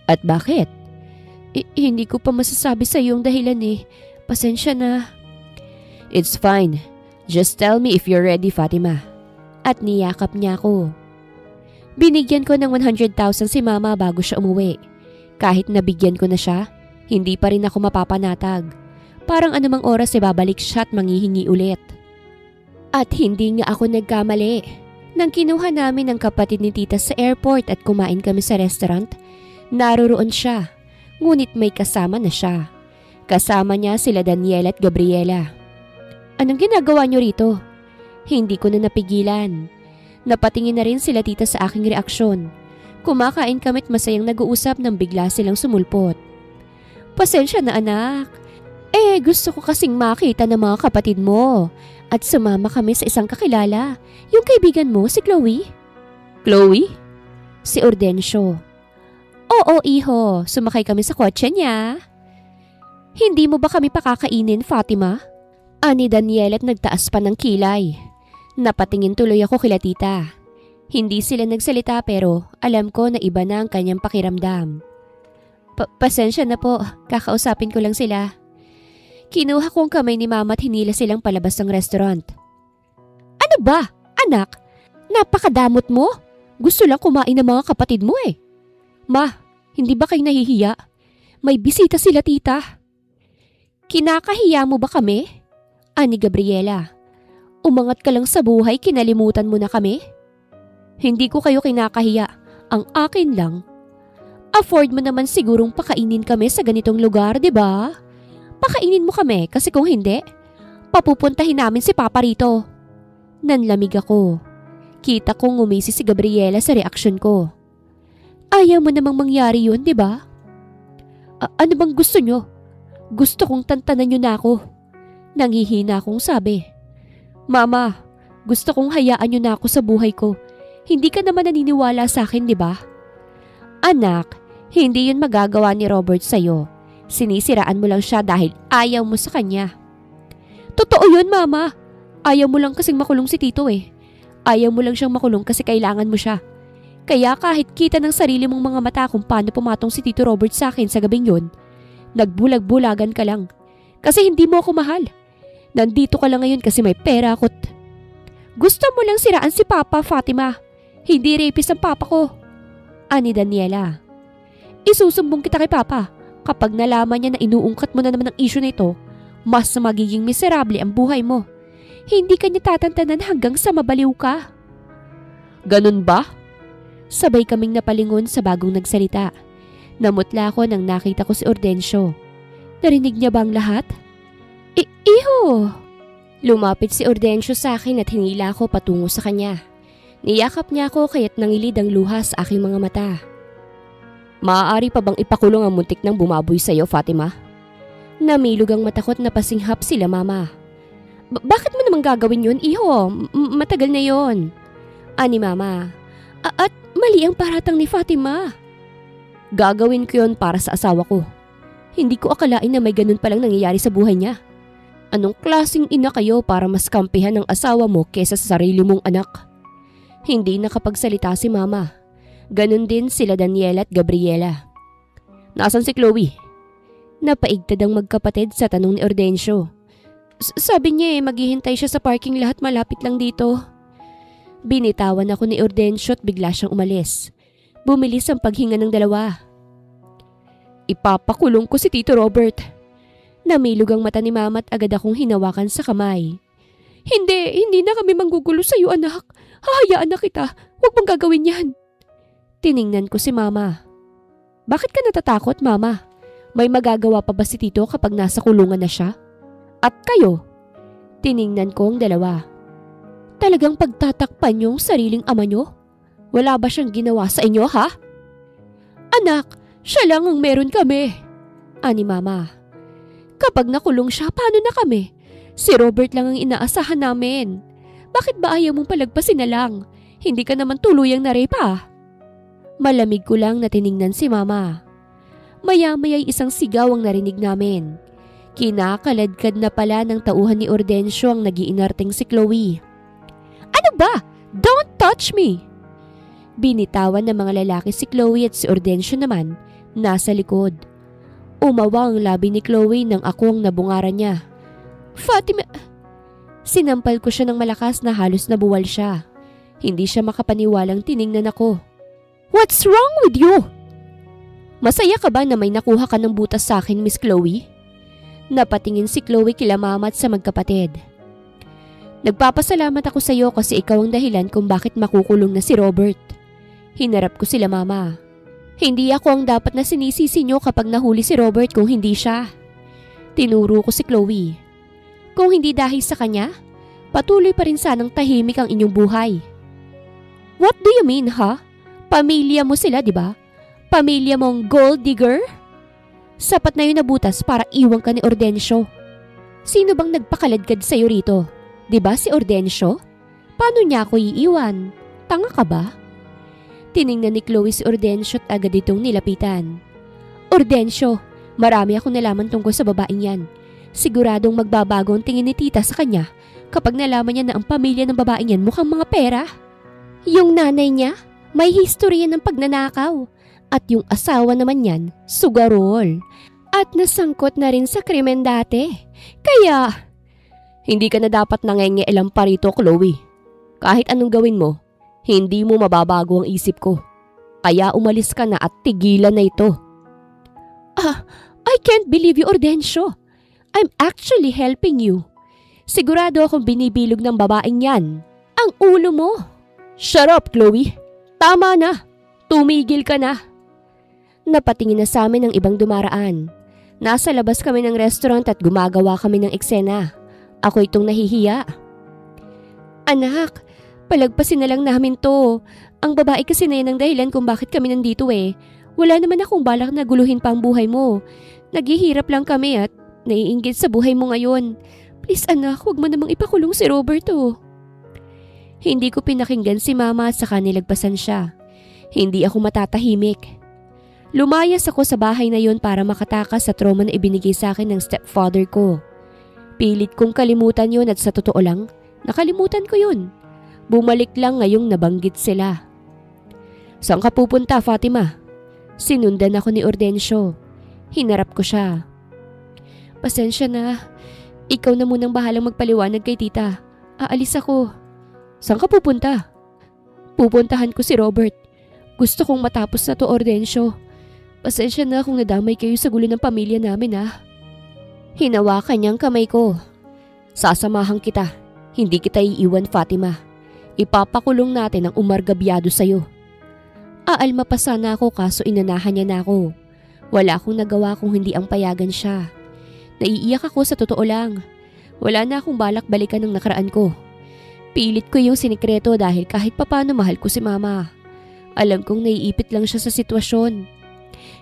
S1: At bakit? Hindi ko pa masasabi sa iyo ang dahilan eh. Pasensya na. It's fine. Just tell me if you're ready, Fatima. At niyakap niya ako. Binigyan ko ng 100,000 si mama bago siya umuwi. Kahit nabigyan ko na siya, hindi pa rin ako mapapanatag. Parang anumang oras ay babalik siya at manghihingi ulit. At hindi nga ako nagkamali. Nang kinuha namin ang kapatid ni tita sa airport at kumain kami sa restaurant, naroroon siya. Ngunit may kasama na siya. Kasama niya sila Daniela at Gabriela. Anong ginagawa niyo rito? Hindi ko na napigilan. Napatingin na rin sila tita sa aking reaksyon. Kumakain kami't masayang nag-uusap nang bigla silang sumulpot. Pasensya na anak. Gusto ko kasing makita ng mga kapatid mo. At sumama kami sa isang kakilala. Yung kaibigan mo, si Chloe. Chloe? Si Ordensyo. Oo, iho. Sumakay kami sa kotse niya. Hindi mo ba kami pakakainin, Fatima? Ani Daniel at nagtaas pa ng kilay. Napatingin tuloy ako kila tita. Hindi sila nagsalita pero alam ko na iba na ang kanyang pakiramdam. Pasensya na po, kakausapin ko lang sila. Kinuha ko ang kamay ni mama at hinila silang palabas ng restaurant. Ano ba, anak? Napakadamot mo? Gusto lang kumain ng mga kapatid mo eh. Ma, hindi ba kayo nahihiya? May bisita sila tita. Kinakahiya mo ba kami? Ani Gabriela. Umangat ka lang sa buhay, kinalimutan mo na kami? Hindi ko kayo kinakahiya. Ang akin lang. Afford mo naman sigurong pakainin kami sa ganitong lugar, di ba? Pakainin mo kami kasi kung hindi, papupuntahin namin si Papa rito. Nanlamig ako. Kita kong ngumisi si Gabriela sa reaksyon ko. Ayaw mo namang mangyari yun, di ba? Ano bang gusto nyo? Gusto kong tantanan nyo na ako. Nangihina akong sabi. Mama, gusto kong hayaan nyo na ako sa buhay ko. Hindi ka naman naniniwala sa akin, di ba? Anak, hindi yun magagawa ni Robert sa'yo. Sinisiraan mo lang siya dahil ayaw mo sa kanya. Totoo yun, Mama. Ayaw mo lang kasing makulong si Tito eh. Ayaw mo lang siyang makulong kasi kailangan mo siya. Kaya kahit kita ng sarili mong mga mata kung paano pumatong si Tito Robert sa akin sa gabing yun, nagbulag-bulagan ka lang. Kasi hindi mo ako mahal. Nandito ka lang ngayon kasi may pera ako't gusto mo lang siraan si Papa, Fatima. Hindi rapist ang Papa ko. Ani Daniela. Isusumbong kita kay Papa. Kapag nalaman niya na inuungkat mo na naman ang issue na ito, mas magiging miserable ang buhay mo. Hindi ka niya tatantanan hanggang sa mabaliw ka. Ganun ba? Sabay kaming napalingon sa bagong nagsalita. Namutla ako nang nakita ko si Ordensyo. Narinig niya ba ang lahat? Iho! Lumapit si Ordensyo sa akin at hinila ako patungo sa kanya. Niyakap niya ako kaya't nangilid ang luha sa aking mga mata. Maaari pa bang ipakulong ang muntik ng bumaboy sa'yo, Fatima? Namilog ang matakot na pasinghap sila mama. Bakit mo naman gagawin yun, iho? Matagal na yon. Ani mama. At mali ang paratang ni Fatima. Gagawin ko yon para sa asawa ko. Hindi ko akalain na may ganun palang nangyayari sa buhay niya. Anong klaseng ina kayo para mas kampihan ng asawa mo kesa sa sarili mong anak? Hindi nakapagsalita si mama. Ganon din sila Daniela at Gabriela. Nasaan si Chloe? Napaigtad ang magkapatid sa tanong ni Ordensyo. Sabi niya maghihintay siya sa parking lot malapit lang dito. Binitawan ako ni Ordensyo at bigla siyang umalis. Bumilis ang paghinga ng dalawa. Ipapakulong ko si Tito Robert. Namilog ang mata ni mama at agad akong hinawakan sa kamay. Hindi na kami manggugulo sa'yo anak. Hahayaan na kita. Huwag mong gagawin yan. Tiningnan ko si mama. Bakit ka natatakot, mama? May magagawa pa ba si tito kapag nasa kulungan na siya? At kayo? Tiningnan ko ang dalawa. Talagang pagtatakpan yung sariling ama nyo? Wala ba siyang ginawa sa inyo, ha? Anak, siya lang ang meron kami. Ani mama. Kapag nakulong siya, paano na kami? Si Robert lang ang inaasahan namin. Bakit ba ayaw mong palagpasin na lang? Hindi ka naman tuluyang na-rape pa. Malamig ko lang na tiningnan si mama. Maya-maya'y isang sigaw ang narinig namin. Kinakaladkad na pala ng tauhan ni Ordencio ang nagiinarteng si Chloe. Ano ba? Don't touch me! Binitawan ng mga lalaki si Chloe at si Ordencio naman nasa likod. Umawa ang labi ni Chloe nang ako ang nabungaran niya. Fatima! Sinampal ko siya ng malakas na halos nabuwal siya. Hindi siya makapaniwalang tiningnan ako. What's wrong with you? Masaya ka ba na may nakuha ka ng butas sa akin, Miss Chloe? Napatingin si Chloe kila mama at sa magkapatid. Nagpapasalamat ako sa iyo kasi ikaw ang dahilan kung bakit makukulong na si Robert. Hinarap ko sila mama. Hindi ako ang dapat na sinisisi niyo kapag nahuli si Robert kung hindi siya. Tinuro ko si Chloe. Kung hindi dahil sa kanya, patuloy pa rin sanang tahimik ang inyong buhay. What do you mean, ha? Pamilya mo sila, di ba? Pamilya mong gold digger? Sapat na yun na butas para iwan ka ni Ordencio. Sino bang nagpakaladkad sa'yo rito? Di ba si Ordencio? Paano niya ako iiwan? Tanga ka ba? Tiningnan ni Chloe si Ordencio at agad itong nilapitan. Ordencio, marami akong nalaman tungkol sa babaeng yan. Siguradong magbabago ang tingin ni tita sa kanya kapag nalaman niya na ang pamilya ng babaeng yan mukhang mga pera. Yung nanay niya, may history ng pagnanakaw. At yung asawa naman yan, sugarol. At nasangkot na rin sa krimen dati. Kaya, hindi ka na dapat nangyenyeelam pa rito, Chloe. Kahit anong gawin mo, hindi mo mababago ang isip ko. Kaya umalis ka na at tigilan na ito. I can't believe you, Ordencio. I'm actually helping you. Sigurado akong binibilog ng babaeng yan. Ang ulo mo. Shut up, Chloe. Tama na. Tumigil ka na. Napatingin na sa amin ang ibang dumaraan. Nasa labas kami ng restaurant at gumagawa kami ng eksena. Ako itong nahihiya. Anak, palagpasin na lang namin to. Ang babae kasi na yan ang dahilan kung bakit kami nandito eh. Wala naman akong balak na guluhin pa ang buhay mo. Naghihirap lang kami at naiinggit sa buhay mo ngayon. Please anak, huwag mo namang ipakulong si Roberto. Hindi ko pinakinggan si mama at saka nilagpasan siya. Hindi ako matatahimik. Lumayas ako sa bahay na yon para makatakas sa trauma na ibinigay sa akin ng stepfather ko. Pilit kong kalimutan yon at sa totoo lang, nakalimutan ko yun. Bumalik lang ngayong nabanggit sila. Saan ka pupunta, Fatima? Sinundan ako ni Ordencio. Hinarap ko siya. Pasensya na. Ikaw na munang bahalang magpaliwanag kay tita. Aalis ako. Saan ka pupunta? Pupuntahan ko si Robert. Gusto kong matapos na to, Ordencio. Pasensya na kung nadamay kayo sa gulo ng pamilya namin, ha. Hinawakan niyang kamay ko. Sasamahan kita. Hindi kita iiwan, Fatima. Ipapakulong natin ang umargabyado sa'yo. Aalma pa sana ako kaso inanahan niya na ako. Wala akong nagawa kung hindi ang payagan siya. Naiiyak ako sa totoo lang. Wala na akong balak balikan ng nakaraan ko. Pilit ko yung sinikreto dahil kahit papano mahal ko si mama. Alam kong naiipit lang siya sa sitwasyon.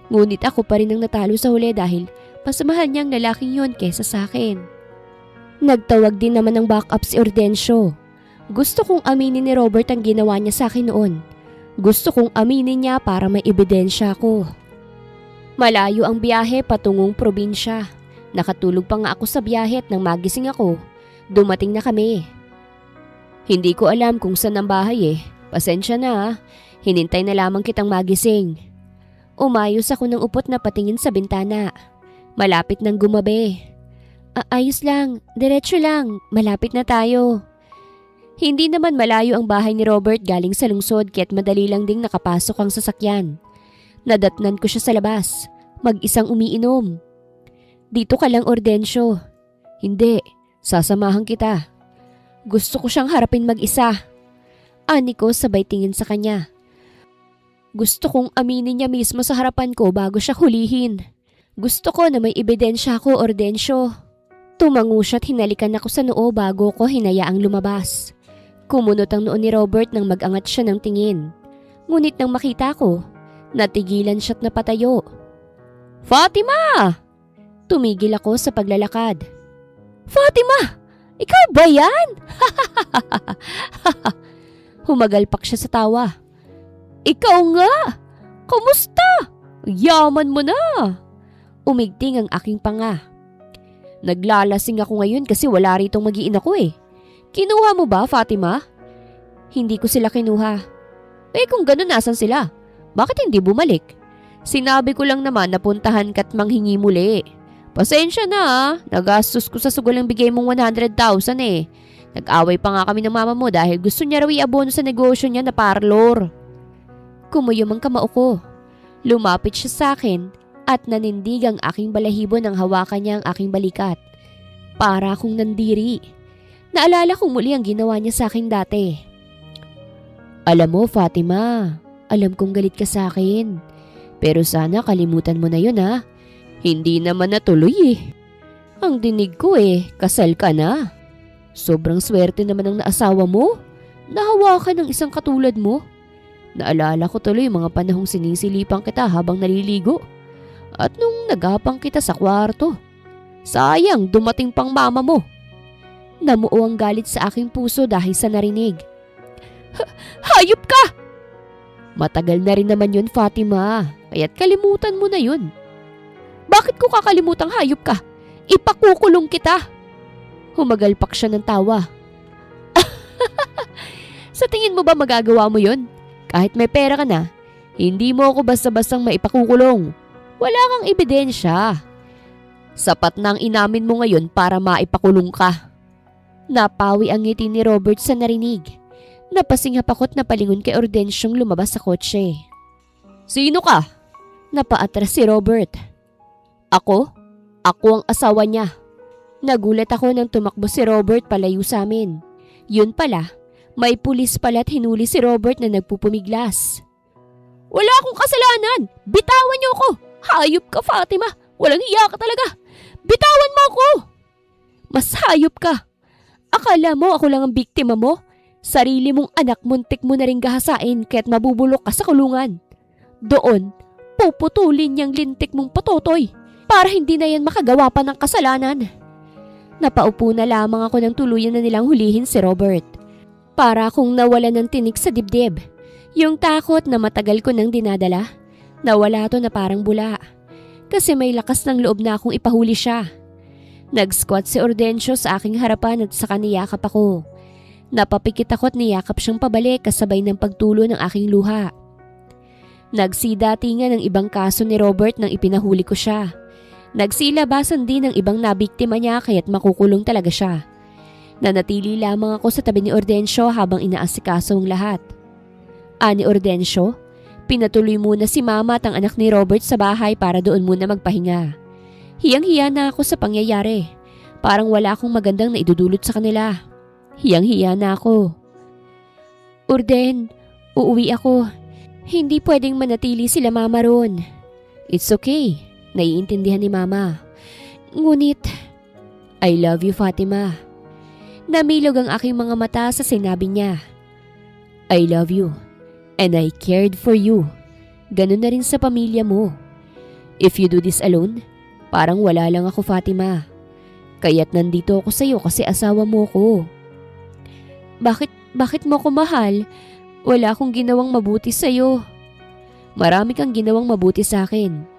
S1: Ngunit ako pa rin ang natalo sa huli dahil pasamahan niya ang lalaking yon kesa sa akin. Nagtawag din naman ng backup si Ordencio. Gusto kong aminin ni Robert ang ginawa niya sa akin noon. Gusto kong aminin niya para may ebidensya ko. Malayo ang biyahe patungong probinsya. Nakatulog pa nga ako sa biyahe at nang magising ako, dumating na kami. Hindi ko alam kung saan ang bahay eh. Pasensya na, hinintay na lamang kitang magising. Umayos ako ng upot na patingin sa bintana. Malapit nang gumabi. Ayos lang, diretso lang, malapit na tayo. Hindi naman malayo ang bahay ni Robert galing sa lungsod kaya't madali lang ding nakapasok ang sasakyan. Nadatnan ko siya sa labas, mag-isang umiinom. Dito ka lang, Ordencio. Hindi, sasamahan kita. Gusto ko siyang harapin mag-isa. Ani ko sabay tingin sa kanya. Gusto kong aminin niya mismo sa harapan ko bago siya hulihin. Gusto ko na may ebidensya ako, Ordensyo. Tumango siya't hinalikan ako sa noo bago ko hinayaang lumabas. Kumunot ang noo ni Robert nang mag-angat siya ng tingin. Ngunit nang makita ko, natigilan siya't napatayo. Fatima! Tumigil ako sa paglalakad. Fatima! Ikaw ba yan? Humagalpak siya sa tawa. Ikaw nga! Kamusta? Yaman mo na! Umigting ang aking panga. Naglalasing ako ngayon kasi wala ritong mag-iina ko eh. Kinuha mo ba, Fatima? Hindi ko sila kinuha. Eh kung ganun, nasan sila? Bakit hindi bumalik? Sinabi ko lang naman na puntahan ka't manghingi muli. Pasensya na ah. Nagastos ko sa sugulang bigay mong 100,000 eh. Nag-away pa nga kami ng mama mo dahil gusto niya raw iabono sa negosyo niya na parlor. Kumuyom ang kamao ko. Lumapit siya sa akin at nanindig ang aking balahibo nang hawakan niya ang aking balikat. Para akong nandiri. Naalala kong muli ang ginawa niya sa akin dati. Alam mo, Fatima, alam kong galit ka sa akin. Pero sana kalimutan mo na yun ha. Hindi naman natuloy eh. Ang dinig ko eh, kasal ka na. Sobrang swerte naman ang naasawa mo. Nahawakan ng isang katulad mo. Naalala ko tuloy mga panahong sinisilipan kita habang naliligo. At nung nagapang kita sa kwarto. Sayang, dumating pang mama mo. Namuo ang galit sa aking puso dahil sa narinig. Hayop ka! Matagal na rin naman yun, Fatima. Kaya't kalimutan mo na yun. Bakit ko kakalimutang hayop ka? Ipakukulong kita. Humagalpak siya ng tawa. Sa tingin mo ba magagawa mo yun? Kahit may pera ka na, hindi mo ako basta-bastang maipakukulong. Wala kang ebidensya. Sapat na ang inamin mo ngayon para maipakulong ka. Napawi ang ngiti ni Robert sa narinig. Napasinghap ako't napalingon kay Ordensyong lumabas sa kotse. Sino ka? Napaatras si Robert. Ako? Ako ang asawa niya. Nagulat ako nang tumakbo si Robert palayo sa amin. Yun pala, may pulis pala't hinuli si Robert na nagpupumiglas. Wala akong kasalanan! Bitawan niyo ako! Hayop ka, Fatima! Walang hiya ka talaga! Bitawan mo ako! Mas hayop ka! Akala mo ako lang ang biktima mo? Sarili mong anak muntik mo na rin gahasain kaya't mabubulok ka sa kulungan. Doon, puputulin niyang lintik mong patotoy para hindi na yan makagawa pa ng kasalanan. Napaupo na lamang ako nang tuluyan na nilang hulihin si Robert. Para akong nawala ng tinik sa dibdib. Yung takot na matagal ko nang dinadala, nawala to na parang bula. Kasi may lakas ng loob na akong ipahuli siya. Nag-squat si Ordensyo sa aking harapan at saka niyakap ako. Napapikit ako at niyakap siyang pabalik kasabay ng pagtulo ng aking luha. Nagsidatingan ng ibang kaso ni Robert nang ipinahuli ko siya. Nagsilabasan din ng ibang nabiktima niya kaya't makukulong talaga siya. Nanatili lamang ako sa tabi ni Ordensyo habang inaasikaso ang lahat. Ani Ordensyo, pinatuloy muna si Mama at ang anak ni Robert sa bahay para doon muna magpahinga. Hiyang-hiya na ako sa pangyayari. Parang wala akong magandang naidudulot sa kanila. Hiyang-hiya na ako. Orden, uuwi ako. Hindi pwedeng manatili sila Mama ron. It's okay. Naiintindihan ni Mama. Ngunit, I love you, Fatima. Namilog ang aking mga mata sa sinabi niya. I love you. And I cared for you. Ganun na rin sa pamilya mo. If you do this alone, parang wala lang ako, Fatima. Kaya't nandito ako sa'yo kasi asawa mo ko. Bakit mo ko mahal? Wala akong ginawang mabuti sa'yo. Marami kang ginawang mabuti sa akin.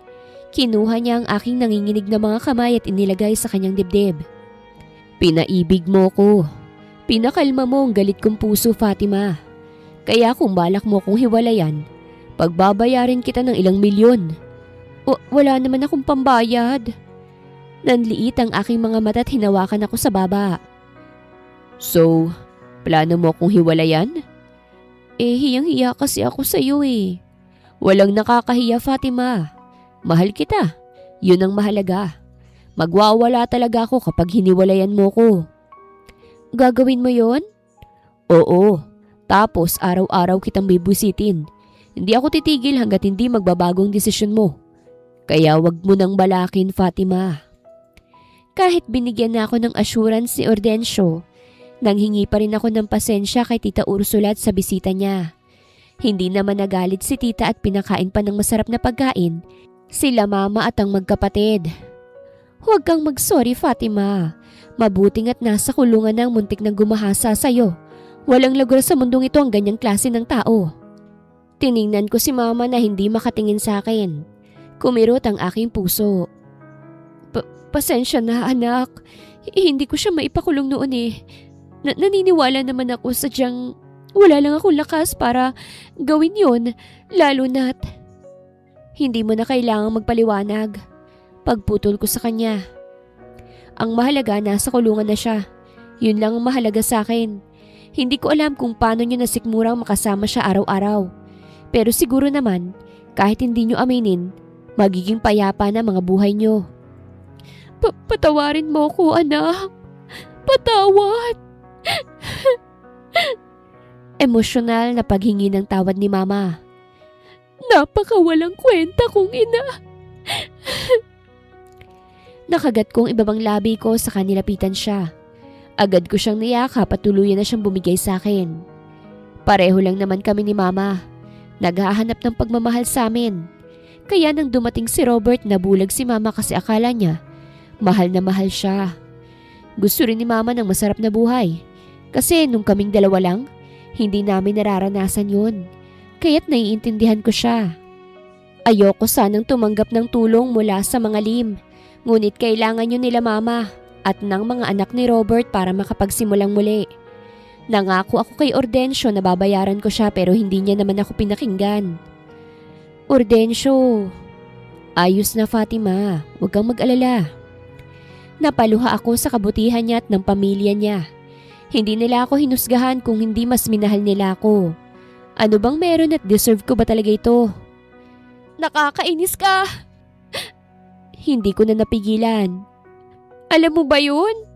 S1: Kinuha niya ang aking nanginginig na mga kamay at inilagay sa kanyang dibdib. Pinaibig mo ko. Pinakalma mo ang galit kong puso, Fatima. Kaya kung balak mo kong hiwalayan, pagbabayarin kita ng ilang milyon. Wala naman akong pambayad. Nanliit ang aking mga mata at hinawakan ako sa baba. So, plano mo kong hiwalayan? Hiyang-hiya kasi ako sa iyo eh. Walang nakakahiya, Fatima. Mahal kita. Yun ang mahalaga. Magwawala talaga ako kapag hiniwalayan mo ko. Gagawin mo yon? Oo. Tapos araw-araw kitang bibwisitin. Hindi ako titigil hanggat hindi magbabago ang desisyon mo. Kaya wag mo nang balakin, Fatima. Kahit binigyan na ako ng assurance si Ordencio, nanghingi pa rin ako ng pasensya kay Tita Ursula sa bisita niya. Hindi naman nagalit si tita at pinakain pa ng masarap na pagkain sila mama at ang magkapatid. Huwag kang mag-sorry, Fatima. Mabuting at nasa kulungan ng muntik ng gumahasa sa'yo. Walang lugar sa mundong ito ang ganyang klase ng tao. Tiningnan ko si mama na hindi makatingin sa akin. Kumirot ang aking puso. Pasensya na, anak. Hindi ko siya maipakulong noon eh. Naniniwala naman ako sadyang wala lang akong lakas para gawin yon, lalo na't hindi mo na kailangang magpaliwanag. Pagputol ko sa kanya. Ang mahalaga, nasa kulungan na siya. Yun lang ang mahalaga sa akin. Hindi ko alam kung paano niyo nasikmurang makasama siya araw-araw. Pero siguro naman, kahit hindi niyo aminin, magiging payapa na mga buhay niyo. Patawarin mo ko, anak. Patawad. Emosyonal na paghingi ng tawad ni mama. Napakawalang kwenta kong ina. Nakagat kong ibabang labi ko sa kanilapitan siya. Agad ko siyang niyakap at tuluyan na siyang bumigay sa akin. Pareho lang naman kami ni mama. Naghahanap ng pagmamahal sa amin. Kaya nang dumating si Robert, nabulag si mama kasi akala niya mahal na mahal siya. Gusto rin ni mama ng masarap na buhay. Kasi nung kaming dalawa lang, hindi namin nararanasan yun. Kaya't naiintindihan ko siya. Ayoko sanang tumanggap ng tulong mula sa mga lim. Ngunit kailangan yun nila mama at ng mga anak ni Robert para makapagsimulang muli. Nangako ako kay Ordencio na babayaran ko siya pero hindi niya naman ako pinakinggan. Ordencio, ayos na Fatima, huwag kang mag-alala. Napaluha ako sa kabutihan niya at ng pamilya niya. Hindi nila ako hinusgahan kung hindi mas minahal nila ako. Ano bang meron at deserve ko ba talaga ito? Nakakainis ka! Hindi ko na napigilan. Alam mo ba yun?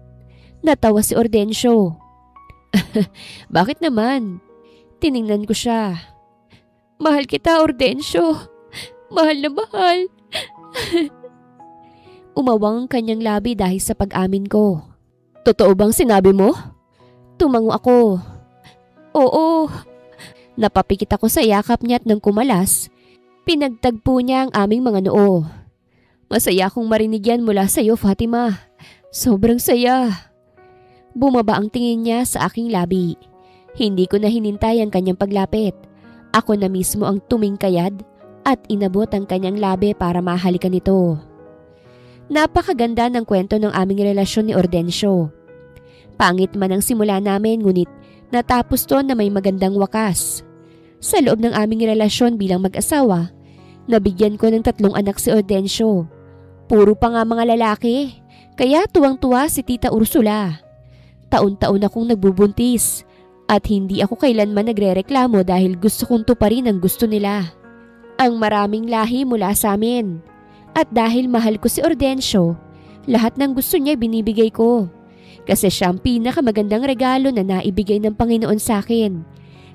S1: Natawa si Ordencio. Bakit naman? Tiningnan ko siya. Mahal kita, Ordencio. Mahal na mahal. Umawang ang kanyang labi dahil sa pag-amin ko. Totoo bang sinabi mo? Tumango ako. Oo. Napapikit ako sa yakap niya at nang kumalas, pinagtagpo niya ang aming mga noo. Masaya akong marinig yan mula sa iyo, Fatima. Sobrang saya. Bumaba ang tingin niya sa aking labi. Hindi ko na hinintay ang kanyang paglapit. Ako na mismo ang tumingkayad at inabot ang kanyang labi para mahalikan ito. Napakaganda ng kwento ng aming relasyon ni Ordencio. Pangit man ang simula namin ngunit natapos to na may magandang wakas. Sa loob ng aming relasyon bilang mag-asawa, nabigyan ko ng 3 anak si Ordencio. Puro pa nga mga lalaki, kaya tuwang-tuwa si Tita Ursula. Taon-taon akong nagbubuntis at hindi ako kailanman nagrereklamo dahil gusto kong tuparin ang gusto nila. Ang maraming lahi mula sa amin. At dahil mahal ko si Ordencio, lahat ng gusto niya binibigay ko. Kasi siya ang pinakamagandang regalo na naibigay ng Panginoon sa akin.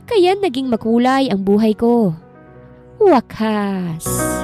S1: Kaya naging makulay ang buhay ko. Wakas!